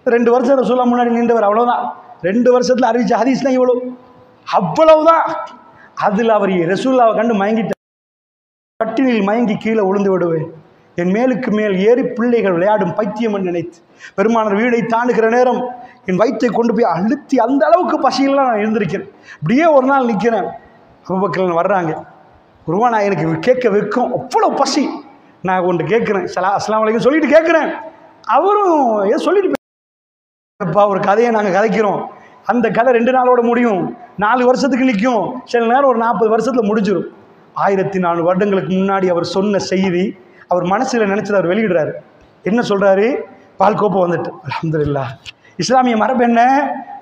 2 வருஷம் ரசூலுல்லாஹ் முன்னாடி நின்றவர். அவ்வளோதான். 2 வருஷத்தில் அறிவிச்ச ஹதீஸ்லாம் இவ்வளோ, அவ்வளவுதான். அதில் அவர் ரசூலுல்லாஹ்வை கண்டு மயங்கிட்டார். பட்டினியில் மயங்கி கீழே விழுந்து விடுவேன், என் மேலுக்கு மேல் ஏறி பிள்ளைகள் விளையாடும் பைத்தியம் என்று நினைத்து பெருமானார் வீடை தாண்டுகிற நேரம் என் வயிற்றை கொண்டு போய் அழுத்தி அந்த அளவுக்கு பசியெல்லாம் நான் இருந்திருக்கிறேன். அப்படியே ஒரு நாள் நிற்கிறேன், அபூபக்கர் வர்றாங்க. குருவா, நான் எனக்கு கேட்க வைக்கும், அவ்வளோ பசி. நான் ஒன்று கேட்குறேன், அஸ்ஸலாமு அலைக்கும் சொல்லிட்டு கேட்குறேன். அவரும் ஏதோ சொல்லிட்டு ஒரு கதையை நாங்கள் கதைக்கிறோம். அந்த கதை 2 நாளோட முடியும், 4 வருஷத்துக்கு நிற்கும், சில நேரம் ஒரு 40 வருஷத்தில் முடிஞ்சிடும். 1400 வருடங்களுக்கு முன்னாடி அவர் சொன்ன செய்தி அவர் மனசில் நினச்சதை அவர் வெளியிடுறாரு. என்ன சொல்கிறாரு? பால் கோப்பை வந்துட்டு, அல்ஹம்துலில்லாஹ். இஸ்லாமிய மரபு என்ன?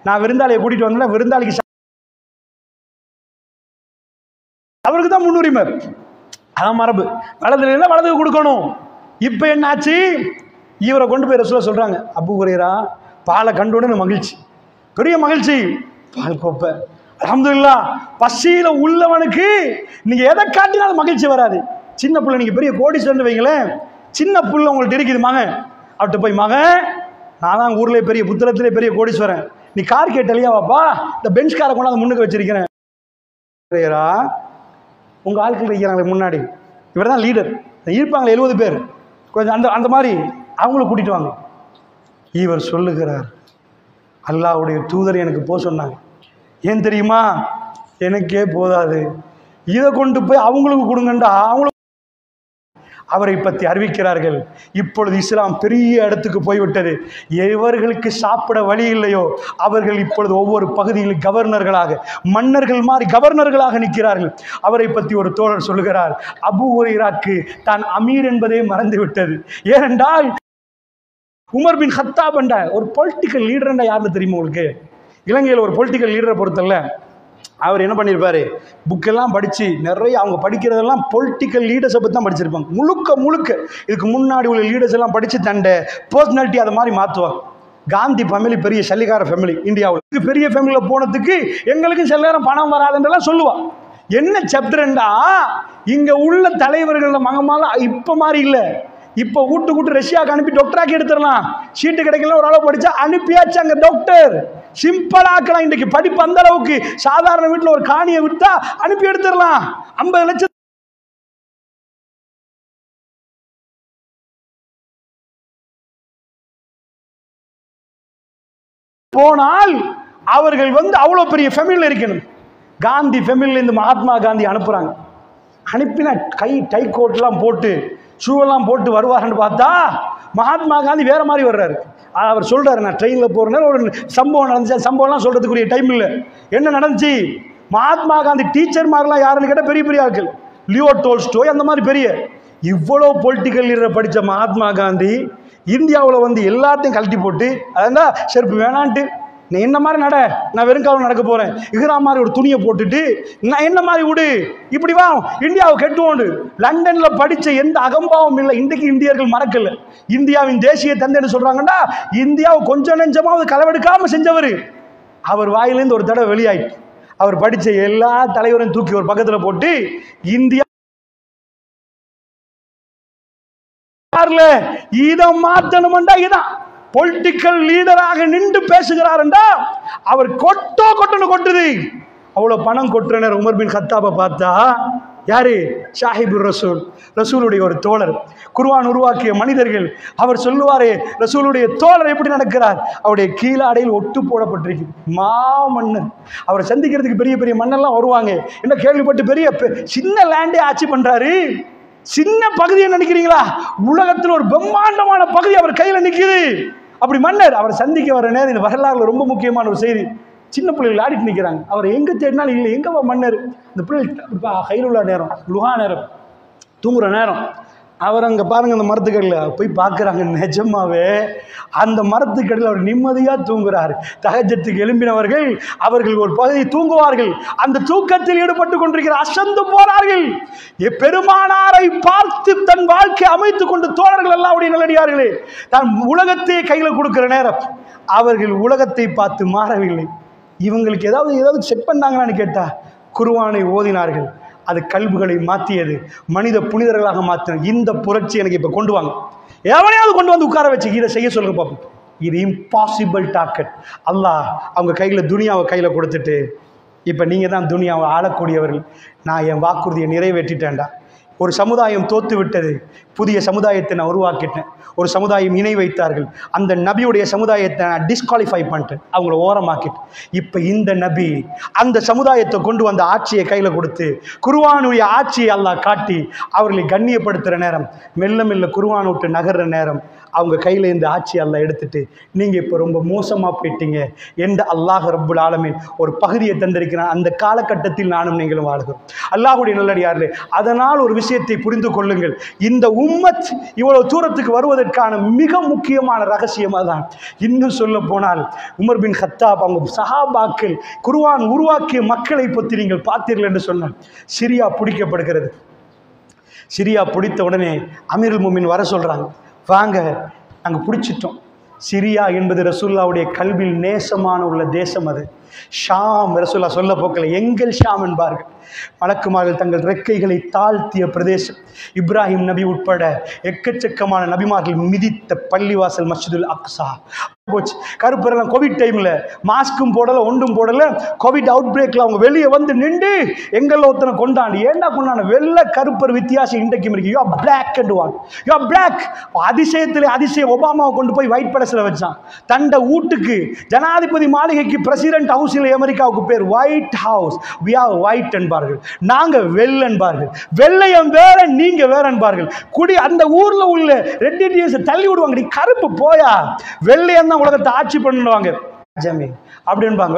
நான் விருந்தாளியை கூட்டிகிட்டு வந்தேன், விருந்தாளிக்கு அவருக்கு தான் முன்னுரிமை. அதான் மரபு. வலதுல இருந்தால் வலதுக்கு கொடுக்கணும். இப்போ என்னாச்சு? இவரை கொண்டு போய் ரசூலுல்லாஹ் சொல்கிறாங்க, அபூ ஹுரைரா பாலை கண்டுடனே மகிழ்ச்சி, பெரிய மகிழ்ச்சி. பால் கோப்பை, அல்ஹம்துலில்லாஹ். பசியில உள்ளவனுக்கு நீங்க எதை காட்டினாலும் மகிழ்ச்சி வராது. சின்ன பிள்ளை, நீங்க பெரிய கோடீஸ்வரன் வைங்களேன், சின்ன பிள்ளை உங்கள்ட்ட இருக்குது மகன், அவர்கிட்ட போய் மகன் நான் தான் ஊர்ல பெரிய புத்திரத்திலே பெரிய கோடீஸ்வரன், நீ கார் கேட்டலையா வாப்பா, இந்த பெஞ்ச் காரை கொண்டாந்து முன்னுக்கு வச்சிருக்கிறேன். உங்க ஆட்கள் வைக்கிறாங்களே முன்னாடி, இவர் தான் லீடர், இருப்பாங்களே 70 பேர், கொஞ்சம் அந்த அந்த மாதிரி அவங்கள கூட்டிட்டு வாங்க. இவர் சொல்லுகிறார், அல்லாஹ்வுடைய தூதர் எனக்கு போக சொன்னாங்க. ஏன் தெரியுமா, எனக்கே போதாது, இதை கொண்டு போய் அவங்களுக்கு கொடுங்கண்டா. அவங்களுக்கு அவரை பற்றி அறிவிக்கிறார்கள். இப்பொழுது இஸ்லாம் பெரிய இடத்துக்கு போய்விட்டது. எவர்களுக்கு சாப்பிட வழி இல்லையோ அவர்கள் இப்பொழுது ஒவ்வொரு பகுதியில் கவர்னர்களாக, மன்னர்கள் மாதிரி கவர்னர்களாக நிற்கிறார்கள். அவரை பற்றி ஒரு தோழர் சொல்லுகிறார், அபூ ஹுரைராக்கு தான் அமீர் என்பதே மறந்து விட்டது. ஏனென்றால் உமர் பின் கத்தாப் என்ற ஒரு பொலிட்டிக்கல் லீடர் யாருன்னு தெரியுமா உங்களுக்கு? இலங்கையில் ஒரு பொலிட்டிக்கல் லீடரை பொறுத்தல்ல, அவர் என்ன பண்ணியிருப்பார், புக்கெல்லாம் படித்து நிறைய அவங்க படிக்கிறதெல்லாம் பொலிட்டிக்கல் லீடர்ஸை பற்றி தான் படிச்சிருப்பாங்க. முழுக்க முழுக்க இதுக்கு முன்னாடி உள்ள லீடர்ஸ் எல்லாம் படித்து தண்டை பர்சனாலிட்டி அதை மாதிரி மாற்றுவாங்க. காந்தி ஃபேமிலி பெரிய சல்லிகார ஃபேமிலி, இந்தியாவில் பெரிய ஃபேமிலியில் போனதுக்கு எங்களுக்கும் சில நேரம் பணம் வராதுன்றெல்லாம் சொல்லுவாள். என்ன சாப்டர்ண்டா, இங்கே உள்ள தலைவர்கள் மகமால இப்போ மாதிரி இல்லை. இப்போ கூட்டு ரஷ்யாவுக்கு அனுப்பி டாக்டராக்கி எடுத்துடலாம், சீட்டு கிடைக்கல ஒரு அளவு படிச்சா அனுப்பியாச்சு அங்கே டாக்டர். சிம்பிளாக்கலாம். இன்றைக்கு படிப்பு அந்த அளவுக்கு, சாதாரண வீட்டில் ஒரு காணியை விட்டா அனுப்பி எடுத்துடலாம். 50 லட்சம் போனால் அவர்கள் அவ்வளோ பெரிய ஃபேமிலியில் இருக்கணும். காந்தி ஃபேமிலியில் இருந்து மகாத்மா காந்தி அனுப்புறாங்க. அனுப்பினா டை கோட்லாம் போட்டு ஷூவெல்லாம் போட்டு வருவார்னு பார்த்தா மகாத்மா காந்தி வேற மாதிரி வர்றாரு. அவர் சொல்றாரு, நான் ட்ரெயினில் போறேன், ஒரு சம்பவம் நடந்துச்சு. சம்பவம்லாம் சொல்றதுக்குரிய டைம் இல்லை. என்ன நடந்துச்சு, மகாத்மா காந்தி டீச்சர் மாதிரிலாம் யாருன்னு கேட்டால் பெரிய பெரிய ஆட்கள், லியோ டோல்ஸ்டாய் அந்த மாதிரி பெரிய, இவ்வளோ பொலிட்டிக்கல் லீடரை படித்த மகாத்மா காந்தி இந்தியாவில் எல்லாத்தையும் கழட்டி போட்டு, அதான் செருப்பு வேணான்ட்டு, நீ என்ன மாதிரி நட, நான் வெறும் காலம் நடக்க போறேன், இஹ்ரா மாதிரி ஒரு துணியை போட்டுட்டு நான் என்ன மாதிரி விடு, இப்படி வா இந்தியாவை கெட்டுவோண்டு. லண்டன்ல படிச்ச எந்த அகம்பாவம் இல்லை. இன்றைக்கு இந்தியர்கள் மறக்கல. இந்தியாவின் தேசிய தந்தைன்னு சொல்றாங்கடா, இந்தியாவை கொஞ்சம் நெஞ்சமாவது களவெடுக்காம செஞ்சவர். அவர் வாயிலிருந்து ஒரு தடவை வெளியாயிட்டு அவர் படிச்ச எல்லா தலைவரையும் தூக்கி ஒரு பக்கத்துல போட்டு, இந்தியா இதை மாத்தணும்டா, இதான் பொலிட்டிக்கல் லீடராக நின்று பேசுகிறார் என்றா அவர் கொட்டுது. அவ்வளவு பணம் கொட்டுறனர். உமர் பின் கத்தாபை பார்த்தா யாரு, ஷாஹிபுர் ரசூல், ரசூலுடைய ஒரு தோழர், குர்ஆன் உருவாக்கிய மனிதர்கள். அவர் சொல்லுவாரே, ரசூலுடைய தோழர் எப்படி நடக்கிறார், அவருடைய கீழாடையில் ஒட்டு போடப்பட்டிருக்கு. மாமன்னர், அவரை சந்திக்கிறதுக்கு பெரிய பெரிய மன்னர்லாம் வருவாங்க. என்ன கேள்விப்பட்டு பெரிய சின்ன லேண்டே ஆட்சி பண்றாரு. சின்ன பகுதியை நினைக்கிறீங்களா, உலகத்தில் ஒரு பிரம்மாண்டமான பகுதி அவர் கையில் நிற்குது. அப்படி மன்னர் அவரை சந்திக்க வர நேரம் இந்த வரலாறுல ரொம்ப முக்கியமான ஒரு செய்தி. சின்ன பிள்ளைகள் ஆடிட்டு நிற்கிறாங்க. அவர் எங்க தேடினாலும் இல்லை. எங்க மன்னர், இந்த பிள்ளைகள் கையில் உள்ள நேரம், லுஹா நேரம், தூங்குற நேரம். அவர் அங்கே பாருங்க, அந்த மரத்துக்கடியில் போய் பார்க்குறாங்க. நிஜமாவே அந்த மரத்துக்கடியில் அவர் நிம்மதியாக தூங்குறார். தஹஜ்ஜத்துக்கு எழும்பினவர்கள் அவர்கள் ஒரு பகுதி தூங்குவார்கள். அந்த தூக்கத்தில் ஈடுபட்டு கொண்டிருக்கிற அசந்து போனார்கள். பெருமானாரை பார்த்து தன் வாழ்க்கை அமைத்துக் கொண்டு தோழர்கள் எல்லாருடைய நல்லடியார்களே, தான் உலகத்தையே கையில் கொடுக்கிற நேரம் அவர்கள் உலகத்தை பார்த்து மாறவில்லை. இவங்களுக்கு ஏதாவது செக் பண்ணாங்களான்னு கேட்டா குர்ஆனை ஓதினார்கள். அது கல்புகளை மாற்றியது, மனித புனிதர்களாக மாற்றின. இந்த புரட்சி எனக்கு இப்போ கொண்டு வாங்க, எவனையாவது கொண்டு வந்து உட்கார வச்சு இதை செய்ய சொல்லுங்க பார்ப்போம். இது இம்பாசிபிள் டார்கெட். அல்லாஹ் அவங்க கையில் துனியாவை கையில் கொடுத்துட்டு, இப்போ நீங்கள் தான் துனியாவை ஆளக்கூடியவர்கள், நான் என் வாக்குறுதியை நிறைவேற்றிட்டேன்டா. ஒரு சமுதாயம் தோத்து விட்டது, புதிய சமுதாயத்தை நான் உருவாக்கிட்டேன். ஒரு சமுதாயம் இணை வைத்தார்கள், அந்த நபியுடைய சமுதாயத்தை நான் டிஸ்குவாலிஃபை பண்ணிட்டேன், அவங்கள ஓரமாக்கிட்டேன். இப்போ இந்த நபி அந்த சமுதாயத்தை கொண்டு வந்த ஆட்சியை கையில் கொடுத்து குர்ஆனுடைய ஆட்சியை அல்லாஹ் காட்டி அவர்களை கண்ணியப்படுத்துகிற நேரம், மெல்ல மெல்ல குர்ஆன் விட்டு நகர்ற நேரம், அவங்க கையில் இந்த ஆட்சி அல்லாஹ் எடுத்துட்டு நீங்கள் இப்போ ரொம்ப மோசமாக போயிட்டீங்க என்ற அல்லாஹ் ரப்புல் ஆலமீன் ஒரு பகுதியை தந்திருக்கிறான். அந்த காலகட்டத்தில் நானும் நீங்களும் வாழ்கிறோம். அல்லாஹ்வுடைய நல்லடியார்களே, அதனால் ஒரு விஷயத்தை புரிந்து கொள்ளுங்கள். இந்த உம்மத் இவ்வளவு தூரத்துக்கு வருவதற்கான மிக முக்கியமான ரகசியமாக தான். இன்னும் சொல்ல போனால் உமர் பின் கத்தாப் அவங்க சஹாபாக்கள் குர்ஆன் உருவாக்கிய மக்களை பற்றி நீங்கள் பார்த்தீர்கள் என்று சொன்னால், சிரியா பிடிக்கப்படுகிறது. சிரியா பிடித்த உடனே அமீருல் முஃமினீன் வர சொல்றாங்க, வாங்க நாங்கள் பிடிச்சிட்டோம், சிரியா என்பது ரசூலுல்லாவுடைய கல்வில் நேசமான உள்ள தேசம். அது ஷாம். ரசூலுல்லாஹ் சொல்ல போக்கல எங்கள் ஷாம் என்பார்கள். மலக்குமார்கள் தங்கள் ரெக்கைகளை தாழ்த்திய பிரதேசம். இப்ராஹிம் நபி உட்பட எக்கச்சக்கமான நபிமார்கள் மிதித்த பள்ளிவாசல் மஸ்ஜிதுல் அக்ஸா போச்சு. கருப்பரெல்லாம் கோவிட் டைமில் மாஸ்க்கும் போடலை, ஒன்றும் போடலை. கோவிட் அவுட் பிரேக்கில் அவங்க வெளியே வந்து நின்று எங்களில் ஒருத்தனை கொண்டாண்டு. ஏண்டா கொண்டாண்டு? வெள்ளை கருப்பர் வித்தியாசம் இன்றைக்கும் இருக்கு. You are black and one, you are black. அதிசயத்தில் அதிசயம் ஒபாமாவை கொண்டு போய் ஒயிட் பேலஸில் வச்சான். தண்டை வீட்டுக்கு ஜனாதிபதி மாளிகைக்கு பிரசிடென்ட் ஹவுஸில் அமெரிக்காவுக்கு பேர் white house. We are white என்பார்கள், நாங்கள் வெள்ளை என்பார்கள். வெள்ளையம் வேற, நீங்க வேற என்பார்கள். குடி அந்த ஊர்ல உள்ள ரெட் இண்டியன்ஸ் தள்ளி விடுவாங்க. நீ கருப்பு போயா, வெள்ளையம் உலகத்தை ஆட்சி பண்ணுவாங்க அப்படின்பாங்க.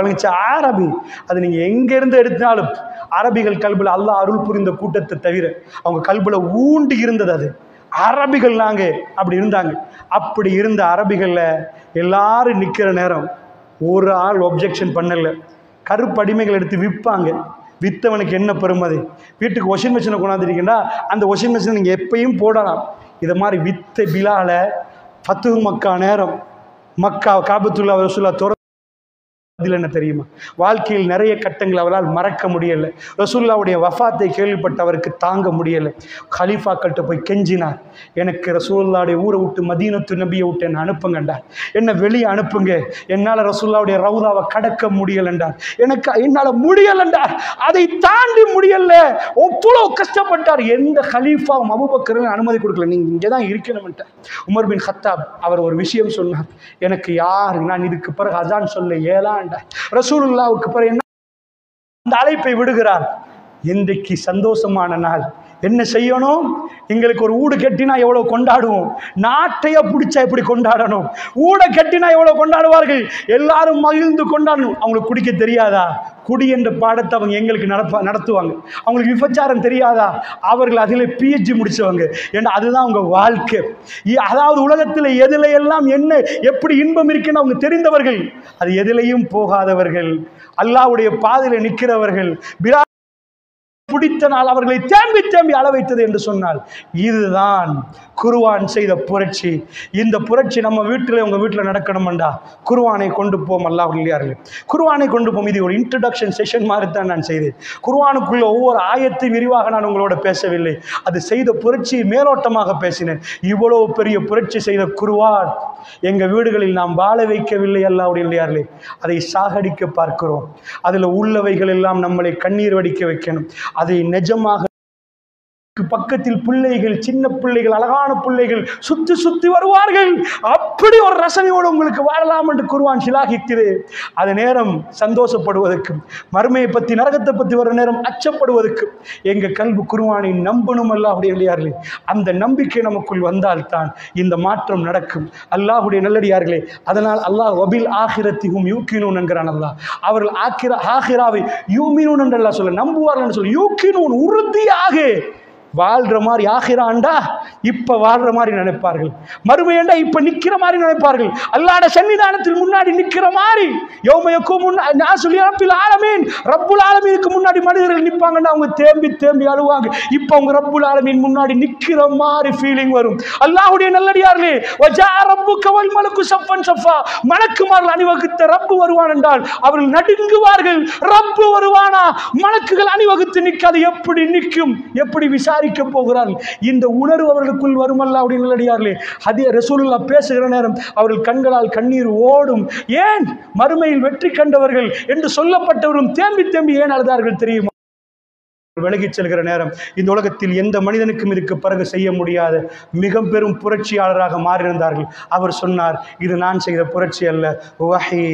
அரபி அது நீங்க எங்க இருந்து எடுத்தாலும் அரபிகள் கல்புல அல்லாஹ் அருள் புரிந்த கூட்டத்தை தவிர அவங்க கல்புல ஊண்டி இருந்தது அது அரபிகள். நாங்க அப்படி இருந்தாங்க. அப்படி இருந்த அரபிகள்ல எல்லாரும் நிக்கிற நேரம் ஒரு ஆள் ஒப்ஜெக்ஷன் பண்ணல. கருப்படிமைகள் எடுத்து விற்பாங்க. வித்தவனுக்கு என்ன பெருமதி? வீட்டுக்கு வாஷிங் மிஷினை கொண்டாந்துருக்கீங்கன்னா அந்த வாஷிங் மிஷினை நீங்கள் எப்பயும் போடலாம். இதை மாதிரி வித்த பிலால ஃபத்து மக்கா நேரம் மக்கா காபத்துல்லா ரசூலுல்லாஹ் தோற அதில் என்ன தெரியுமா? வாழ்க்கையில் நிறைய கட்டங்கள் அவரால் மறக்க முடியலை. ரசூலுல்லாவுடைய வஃபாத்தை கேள்விப்பட்ட அவருக்கு தாங்க முடியலை. கலீஃபாக்கள்கிட்ட போய் கெஞ்சினார், எனக்கு ரசூலுல்லாவுடைய ஊரை விட்டு மதீனத்து நபியை விட்டு என்னை அனுப்புங்கண்டார். என்னை வெளியே அனுப்புங்க, என்னால் ரசூலுல்லாவுடைய ரவுதாவை கடக்க முடியலண்டார். என்னால் முடியலண்டார். அதை தாண்டி முடியல. அவ்வளோ கஷ்டப்பட்டார். எந்த கலீஃபாவும் அபூபக்கருக்கு அனுமதி கொடுக்கல. நீங்கள் இங்கே தான் இருக்கணும்ட்டார். உமர் பின் கத்தாப் அவர் ஒரு விஷயம் சொன்னார், எனக்கு யார் நான் இதுக்கு பிறகு அதான் சொல்ல ஏழான். ரசூலுல்லாவுக்கு பிறகு என்ன அந்த அழைப்பை விடுகிறார். இன்றைக்கு சந்தோஷமான நாள். என்ன செய்யணும்? எங்களுக்கு ஒரு ஊடு கட்டினா எவ்வளவு கொண்டாடுவோம். நாட்டைய பிடிச்சா எப்படி கொண்டாடணும்? ஊட கட்டினா எவ்வளவு கொண்டாடுவார்கள். எல்லாரும் மகிழ்ந்து கொண்டாடணும். அவங்களுக்கு குடிக்க தெரியாதா? குடி என்ற பாடத்தை அவங்க எங்களுக்கு நடத்துவாங்க. அவங்களுக்கு விபச்சாரம் தெரியாதா? அவர்கள் அதில் PhD முடிச்சவங்க. ஏன்னா அதுதான் அவங்க வாழ்க்கை. அதாவது உலகத்தில் எதில எல்லாம் என்ன எப்படி இன்பம் இருக்குன்னு அவங்க தெரிந்தவர்கள். அது எதிலையும் போகாதவர்கள், அல்லாஹ்வுடைய பாதையில் நிற்கிறவர்கள். பிடித்த நாள் அவர்களை தேம்பி தேம்பி அள வைத்தது என்று சொன்னால் இதுதான் குர்ஆன் செய்த புரட்சி. இந்த புரட்சி நம்ம வீட்டில் உங்கள் வீட்டில் நடக்கணும்டா குர்ஆனை கொண்டு போம். அல்லாஹ்வுடையார்களே, குர்ஆனை கொண்டு போம். இது ஒரு இன்ட்ரடக்ஷன் செஷன் மாதிரி தான் நான் செய்தேன். குர்ஆனுக்குள்ள ஒவ்வொரு ஆயத்தையும் விரிவாக நான் உங்களோட பேசவில்லை. அது செய்த புரட்சியை மேலோட்டமாக பேசினேன். இவ்வளவு பெரிய புரட்சி செய்த குர்ஆன் எங்கள் வீடுகளில் நாம் வாழ வைக்கவில்லை. அல்லாஹ்வுடையார்களே, அதை சாகடிக்க பார்க்கிறோம். அதில் உள்ளவைகள் எல்லாம் நம்மளை கண்ணீர் வடிக்க வைக்கணும். அதை நிஜமாக பக்கத்தில் பிள்ளைகள், சின்ன பிள்ளைகள், அழகான பிள்ளைகள் சுத்தி சுத்தி வருவார்கள். அப்படி ஒரு ரசனையோடு உங்களுக்கு வாழலாம் என்று குர்ஆன் சிலாகிக்குது. அது நேரம் சந்தோஷப்படுவதற்கு, மறுமையை பற்றி நரகத்தை பற்றி வர நேரம் அச்சப்படுவதற்கு எங்க கல்வி குர்ஆனை நம்பணும். அல்லாஹ்வுடையார்களே, அந்த நம்பிக்கை நமக்குள் வந்தால்தான் இந்த மாற்றம் நடக்கும். அல்லாஹ்வுடைய நல்லடியார்களே, அதனால் அல்லாஹ் வபில் ஆகிரத்திஹும் யூகினூன் என்கிறான். அல்லாஹ் அவர்கள் ஆகிராவை யூமினூன் என்று அல்லாஹ் சொல்ல, நம்புவார்கள் என்று சொல்ல. யூகினூன் உறுதியாக வாழ்ற மாதிரி. ஆகிராண்டா இப்ப வாழ்ற மாதிரி நினைப்பார்கள். மறுமையண்டா இப்ப நிக்கிற மாதிரி நினைப்பார்கள். அல்லாஹ்வுடைய சன்னிதானத்தில் முன்னாடி நிக்கிற மாதிரி. யௌமயக்கும் நாஸு லிரப்பில் ஆலமீன், ரப்புல் ஆலமீனுக்கு முன்னாடி மனிதர்கள் நிப்பாங்கன்னா அவங்க தேம்பி தேம்பி அழுவாங்க. இப்ப அவங்க ரப்புல் ஆலமீன் முன்னாடி நிக்கிற மாதிரி ஃபீலிங் வரும். அல்லாஹ்வுடைய நல்லடியார்களே, வஜா ரப்புக வல் மலக்கு ஸஃபன் ஸஃபா, மலக்குமார்கள் அணிவகுத்த ரப்பு வருவான் என்றால் அவர்கள் நடுங்குவார்கள். ரப்பு வருவானா? மலக்குகள் அணிவகுத்து நிற்காது. எப்படி நிற்கும்? எப்படி விசாரிக்க போகிறார்கள்? இந்த உணர்வு அவர்களுக்குள் வரும். அல்லாஹ்வுடைய நல்லடியார்களே, ரசூலுல்லாஹ் பேசுகிற நேரம் அவர்கள் கண்களால் கண்ணீர் ஓடும். ஏன்? மறுமையில் வெற்றி கண்டவர்கள் என்று சொல்லப்பட்டவரும் தேம்பி தேம்பி ஏன் அழுதார்கள் தெரியுமா? விலகிச் செல்கிற நேரம் இந்த உலகத்தில் எந்த மனிதனுக்கும் இதுக்கு பிறகு செய்ய முடியாத மிக பெரும் புரட்சியாளராக மாறியிருந்தார்கள். அவர் சொன்னார், இது நான் செய்த புரட்சி அல்ல, வஹி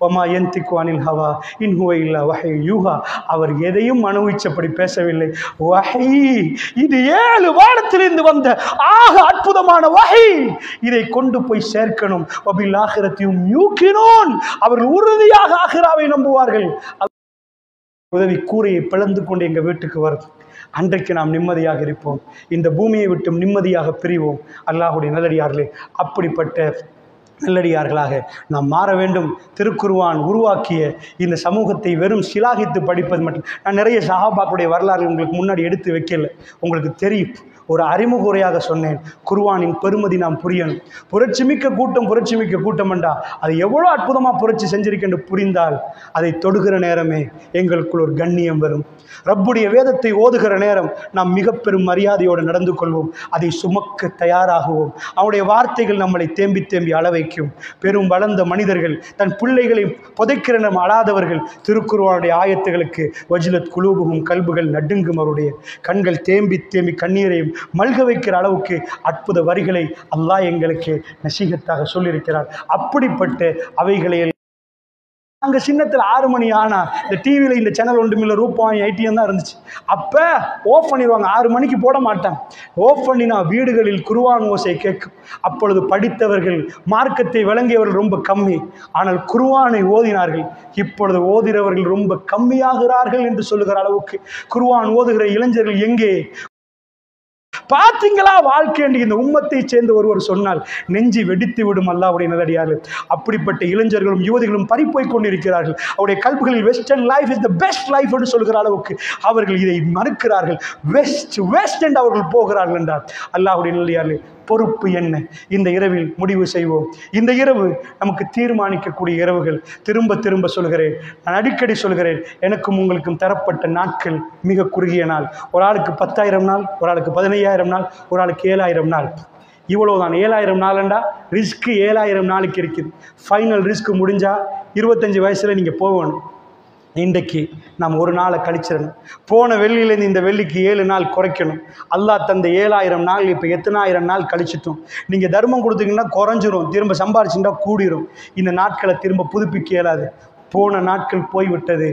வமா யன்திகு அனில் ஹவா இன் ஹுவ இல்லா வஹி யூஹா. அவர் எதையும் அனுபவிச்சபடி பேசவில்லை. வஹி, இது 7 வானத்திலிருந்து வந்த ஆக அற்புதமான வஹி. இதை கொண்டு போய் சேர்க்கணும். வபில் ஆகிரத்தியும் யூகினூன், அவர்கள் உறுதியாக ஆகிராவை நம்புவார்கள். உதவி கூரையை பிளந்து கொண்டு எங்கள் வீட்டுக்கு வரும். அன்றைக்கு நாம் நிம்மதியாக இருப்போம். இந்த பூமியை விட்டு நிம்மதியாக பிரிவோம். அல்லாஹ்வுடைய நல்லடியார்களே, அப்படிப்பட்ட நல்லடியார்களாக நாம் மாற வேண்டும். திருக்குர்ஆன் உருவாக்கிய இந்த சமூகத்தை வெறும் சிலாகித்து படிப்பது மட்டும். நான் நிறைய சஹாபாக்களுடைய வரலாறு உங்களுக்கு முன்னாடி எடுத்து வைக்கல. உங்களுக்கு தெரியும், ஒரு அறிமுகரையாக சொன்னேன். குர்ஆனின் பெருமதி நாம் புரியணும். புரட்சிமிக்க கூட்டம் என்றா அது எவ்வளோ அற்புதமாக புரட்சி செஞ்சிருக்கென்று புரிந்தால் அதை தொடுகிற நேரமே எங்களுக்குள் ஒரு கண்ணியம் வரும். ரப்புடைய வேதத்தை ஓதுகிற நேரம் நாம் மிக பெரும் மரியாதையோடு நடந்து கொள்வோம். அதை சுமக்க தயாராகுவோம். அவனுடைய வார்த்தைகள் நம்மளை தேம்பி தேம்பி அள வைக்கும். பெரும் வளர்ந்த மனிதர்கள் தன் பிள்ளைகளை புதைக்கிற நேரம் அழாதவர்கள். திருக்குர்ஆனுடைய ஆயத்துகளுக்கு வஜ்லத் குலூபுகும், கல்புகள் நடுங்கும். அவருடைய கண்கள் தேம்பி தேம்பி கண்ணீரையும் மல்க வைக்கிற அளவுக்கு அற்புத வரிகளை அல்லாஹ் எங்களுக்கு நசீகத்தாக சொல்லியிருக்கிறார். அப்படிப்பட்ட அவைகளை அங்கே சின்னத்தில் 6 மணி ஆனால் இந்த டிவியில் இந்த சேனல் ஒன்றுமில்ல, ரூபாய் ஐடிஎம் தான் இருந்துச்சு. அப்போ ஆஃப் பண்ணிடுவாங்க. 6 மணிக்கு போட மாட்டாங்க. ஆஃப் பண்ணினா வீடுகளில் குர்ஆன் ஓசை கேட்கும். அப்பொழுது படித்தவர்கள், மார்க்கத்தை விளங்கியவர்கள் ரொம்ப கம்மி. ஆனால் குர்ஆனை ஓதினார்கள். இப்பொழுது ஓதுகிறவர்கள் ரொம்ப கம்மியாகிறார்கள் என்று சொல்லுகிற அளவுக்கு குர்ஆன் ஓதுகிற இளைஞர்கள் எங்கே பார்த்தீங்களா? வாழ்க்கை என்று இந்த உம்மத்தை சேர்ந்த ஒருவர் சொன்னால் நெஞ்சி வெடித்து விடும் அல்லாஹ்வுடைய நல்லடியார்கள். அப்படிப்பட்ட இளைஞர்களும் யுவதிகளும் பறிப்போய் கொண்டிருக்கிறார்கள். அவருடைய கல்புகளில் western life is the best life என்று சொல்கிற அளவுக்கு அவர்கள் இதை மறுக்கிறார்கள். வெஸ்ட் என்று அவர்கள் போகிறார்கள் என்றார். அல்லாஹ்வுடைய நல்லடியார்களே, பொறுப்பு என்ன? இந்த இரவில் முடிவு செய்வோம். இந்த இரவு நமக்கு தீர்மானிக்கக்கூடிய இரவுகள். திரும்ப திரும்ப சொல்கிறேன், நான் அடிக்கடி சொல்கிறேன், எனக்கும் உங்களுக்கும் தரப்பட்ட நாட்கள் மிக குறுகிய நாள். ஒரு ஆளுக்கு 10,000 நாள், ஒரு ஆளுக்கு 15,000 நாள், ஒரு ஆளுக்கு 7,000 நாள். இவ்வளவுதான். 7,000 நாள்ண்டா ரிஸ்க்கு 7,000 நாளுக்கு இருக்குது. ஃபைனல் ரிஸ்க் முடிஞ்சால் 25 வயசில் நீங்கள் போகணும். இன்றைக்கு நாம் ஒரு நாளை கழிச்சிடணும். போன வெள்ளியிலேருந்து இந்த வெள்ளிக்கு 7 நாள் குறைக்கணும். அல்லாஹ் தந்த 7,000 நாள் இப்போ எத்தனை ஆயிரம் நாள் கழிச்சிட்டோம். நீங்கள் தர்மம் கொடுத்தீங்கன்னா குறைஞ்சிரும், திரும்ப சம்பாரிச்சுட்டா கூடிரும். இந்த நாட்களை திரும்ப புதுப்பிக்க இயலாது. போன நாட்கள் போய்விட்டது.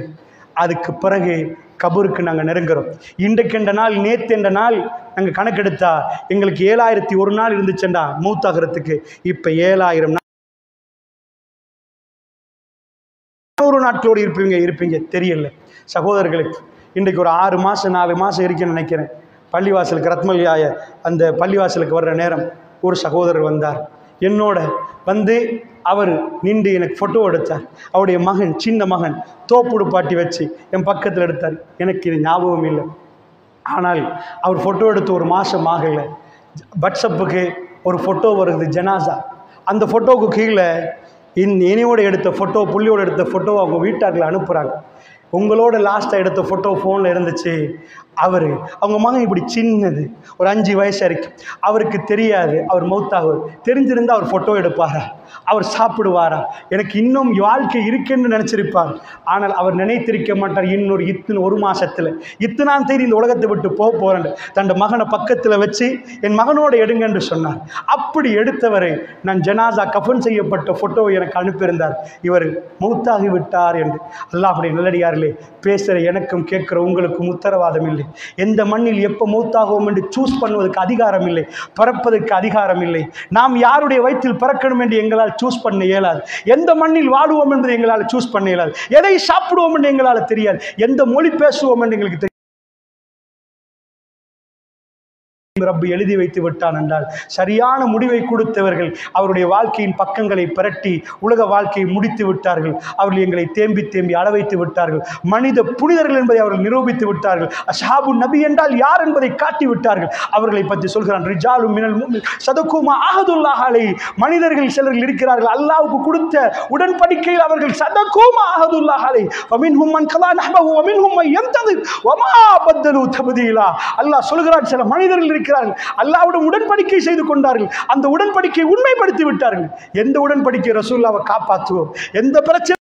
அதுக்கு பிறகு கபருக்கு நாங்கள் நெருங்குறோம். இன்றைக்கு என்ற நாள், நேற்று என்ற நாள் நாங்கள் கணக்கெடுத்தா எங்களுக்கு 7,001 நாள் இருந்துச்சுண்டா மௌத்தாகிறதுக்கு. இப்போ 7,000 நாள் 100 நாட்களோடு இருப்பீங்க தெரியல. சகோதரர்களுக்கு இன்றைக்கு ஒரு 6 மாதம் 4 மாதம் இருக்குன்னு நினைக்கிறேன். பள்ளிவாசலுக்கு ரத்மல்யாய அந்த பள்ளிவாசலுக்கு வர்ற நேரம் ஒரு சகோதரர் வந்தார். என்னோட வந்து அவர் நின்று எனக்கு ஃபோட்டோ எடுத்தார். அவருடைய மகன், சின்ன மகன், தோப்புடுப்பாட்டி வச்சு என் பக்கத்தில் எடுத்தார். எனக்கு இது ஞாபகம் இல்லை. ஆனால் அவர் ஃபோட்டோ எடுத்து ஒரு மாதம் ஆகலை. வாட்ஸ்அப்புக்கு ஒரு ஃபோட்டோ வருது, ஜனாசா. அந்த ஃபோட்டோவுக்கு கீழே என்னையோடு எடுத்த ஃபோட்டோ, புள்ளியோடு எடுத்த ஃபோட்டோ அவங்க வீட்டார்கள் அனுப்புகிறாங்க. உங்களோட லாஸ்ட்டாக எடுத்த ஃபோட்டோ ஃபோனில் இருந்துச்சு. அவங்க மகன் இப்படி சின்னது, ஒரு 5 வயசு வரைக்கும். அவருக்கு தெரியாது அவர் மௌத்தாகுவது. தெரிஞ்சிருந்தால் அவர் ஃபோட்டோ எடுப்பாரா? அவர் சாப்பிடுவாரா? எனக்கு இன்னும் வாழ்க்கை இருக்குன்னு நினச்சிருப்பார். ஆனால் அவர் நினைத்திருக்க மாட்டார், இன்னொரு ஒரு மாதத்தில் இத்தனாம் தேதி இந்த உலகத்தை விட்டு போகிறேன். தன் மகனை பக்கத்தில் வச்சு என் மகனோட எடுங்க என்று சொன்னார். அப்படி எடுத்தவரை நான் ஜனாசா கஃபன் செய்யப்பட்ட ஃபோட்டோவை எனக்கு அனுப்பியிருந்தார். இவர் மௌத்தாகி விட்டார் என்று. அல்லாஹ்வுடைய நல்லடியார்களே, பேசுகிற எனக்கும் கேட்குற உங்களுக்கும் உத்தரவாதம் இல்லை. எந்த மண்ணில் எப்போ மௌத்தாகுவோம் என்று சூஸ் பண்ணுவதற்கு அதிகாரம் இல்லை, பிறப்பதற்கு அதிகாரம் இல்லை. நாம் யாருடைய வயிற்றில் பிறக்கணும் என்று எங்களால் சூஸ் பண்ண இயலாது. எந்த மண்ணில் வாழுவோம் என்பதை எங்களால் சூஸ் பண்ண இயலாது. எதை சாப்பிடுவோம் என்று எங்களால் தெரியாது. எந்த மொழி பேசுவோம் என்று எங்களுக்கு தெரியாது. ரப்பு எழுதி வைத்து விட்டான் என்றால் சரியான முடிவை கொடுத்தவர்கள் அவருடைய வாழ்க்கையின் பக்கங்களை பிரட்டி உலக வாழ்க்கையை முடித்து விட்டார்கள். அவர்கள் எங்களை தேம்பி தேம்பி அள வைத்து விட்டார்கள். மனித புனிதர்கள் என்பதை அவர்கள் நிரூபித்து விட்டார்கள். அஸ்ஹாபு நபி என்றால் யார் என்பதை காட்டி விட்டார்கள். அவர்களை பற்றி சொல்கிறான், ரிஜாலு மினல் முஃமின் ஸதகு மா அஹதுல்லாஹ் அலைஹி. மனிதர்கள் சிலர்கள் இருக்கிறார்கள், அல்லாஹ்வுக்கு கொடுத்த உடன்படிக்கையில் அவர்கள் ஸதகு மா அஹதுல்லாஹ் அலைஹி வமின்ஹும் மன் கலா நஹ்பஹு வமின்ஹும் மன் யம்ததிர் வமா பதலு தப்தீலா. அல்லாஹ் சொல்கிறான், சில மனிதர்கள் அல்லாஹ்வுடன் உடன்படிக்கை செய்து கொண்டார்கள். அந்த உடன்படிக்கையை உண்மைப்படுத்தி விட்டார்கள். எந்த உடன்படிக்கை? ரசூலுல்லாஹ்வை காப்பாற்றுவோம். எந்த பிரச்சனை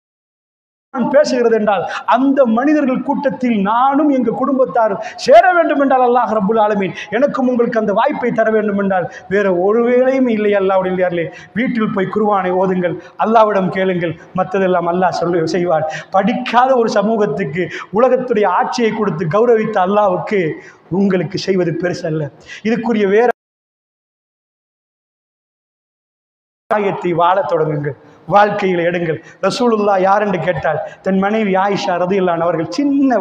பேசுகிறது என்றால் அந்த மனிதர்கள் கூட்டத்தில் நானும் எங்கள் குடும்பத்தாரும் சேர வேண்டும் என்றால் அல்லாஹ் ரப்புல் ஆலமீன் எனக்கும் உங்களுக்கு அந்த வாய்ப்பை தர வேண்டும் என்றால் வேற ஒரு வேளையும் இல்லை. அல்லாஹ்வுடைய வீட்டில் போய் குர்ஆனை ஓதுங்கள், அல்லாஹ்விடம் கேளுங்கள், மற்றதெல்லாம் அல்லாஹ் செய்வார். படிக்காத ஒரு சமூகத்துக்கு உலகத்துடைய ஆட்சியை கொடுத்து கௌரவித்த அல்லாஹ்வுக்கு உங்களுக்கு செய்வது பெருசல்ல. இதுக்குரிய வேற வாழ தொடங்குங்கள், வாழ்க்கையில் எடுங்கள். ரசூலுல்லாஹ் யார் என்று கேட்டால் தன் மனைவி ஆயிஷா ரலியல்லாஹு அன்ஹா அவர்கள் சின்ன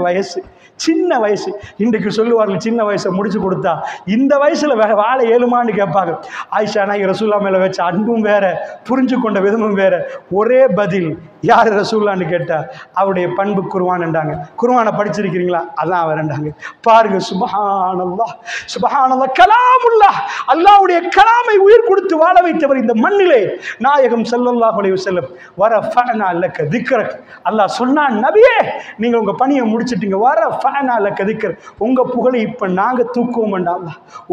வயசு. இன்றைக்கு சொல்லுவார்கள், சின்ன வயசை முடிச்சு கொடுத்தா இந்த வயசுல வாழ ஏழுமான்னு கேட்பாங்க. ஆயிஷா நாயகி ரசூலுல்லாஹ் மேல வச்ச அன்பும் வேற, புரிஞ்சு கொண்ட விதமும் வேற. ஒரே பதில், யார் ரசூலுல்லாஹ்னு கேட்டா அவருடைய பண்பு குர்ஆன் என்றாங்க. குர்ஆனை படிச்சிருக்கிறீங்களா? அதான் அவர்ண்டாங்க. பாருங்க, சுப்ஹானல்லாஹ் சுப்ஹானல்லாஹ், கலாமுல்லாஹ், அல்லாஹ்வுடைய கலாமை உயிர் கொடுத்து வாழ வைத்தவர் இந்த மண்ணிலே நாயகம் ஸல்லல்லாஹு அலைஹி வஸல்லம். வரஃபஅனா லக திக்ரக், அல்லாஹ் சொன்னான், நபியே நீங்க உங்க பணியை முடிச்சிட்டீங்க, வரஃபஅனா லக திக்ரக், உங்க புகழை இப்ப நாங்க தூக்குவோம் என்றான்.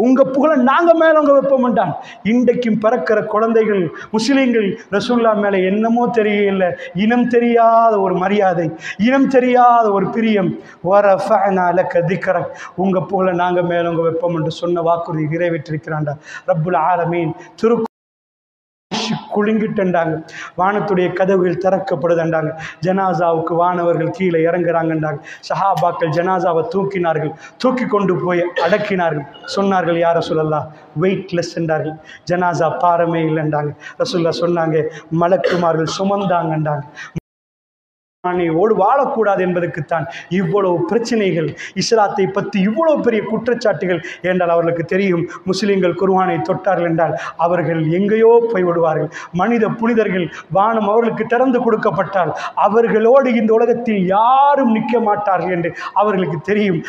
உங்க புகழை நாங்க மேலவங்க வைப்போம் என்றான். இன்றைக்கும் பிறக்கிற குழந்தைகள் முஸ்லிம்கள் ரசூலுல்லாஹ் மேல என்னமோ தெரியல, இனம் தெரியாத ஒரு மரியாதை, இனம் தெரியாத ஒரு பிரியம். வரஃபஅனா லக திக்ரக், உங்க புகழை நாங்க மேலவங்க வைப்போம் என்று சொன்ன வாக்குறுதி நிறைவேற்றிருக்கிறான்டா ரப்புல் ஆலமீன். குலுங்கிட்டுண்டாங்க, வானத்துடைய கதவுகள் திறக்கப்படுதுண்டாங்க, ஜனாசாவுக்கு வானவர்கள் கீழே இறங்குறாங்கண்டாங்க. சஹாபாக்கள் ஜனாசாவை தூக்கினார்கள், தூக்கி கொண்டு போய் அடக்கினார்கள். சொன்னார்கள், யார் ரசூலல்லாஹ், வெயிட்லெஸ் என்றார்கள், ஜனாசா பாரமே இல்லைண்டாங்க. ரசூலுல்லாஹ் சொன்னாங்க, மலக்குமார்கள் சுமந்தாங்கண்டாங்க. ஓடு வாழக்கூடாது என்பதற்குத்தான் இவ்வளவு பிரச்சனைகள், இஸ்லாத்தை பற்றி இவ்வளவு பெரிய குற்றச்சாட்டுகள் என்றால் அவர்களுக்கு தெரியும். முஸ்லிம்கள் குர்ஆனை தொட்டார்கள் என்றால் அவர்கள் எங்கேயோ போய் விடுவார்கள். மனித புனிதர்கள் வானம் அவர்களுக்கு திறந்து கொடுக்கப்பட்டால் அவர்களோடு இந்த உலகத்தில் யாரும் நிற்க மாட்டார்கள் என்று அவர்களுக்கு தெரியும்.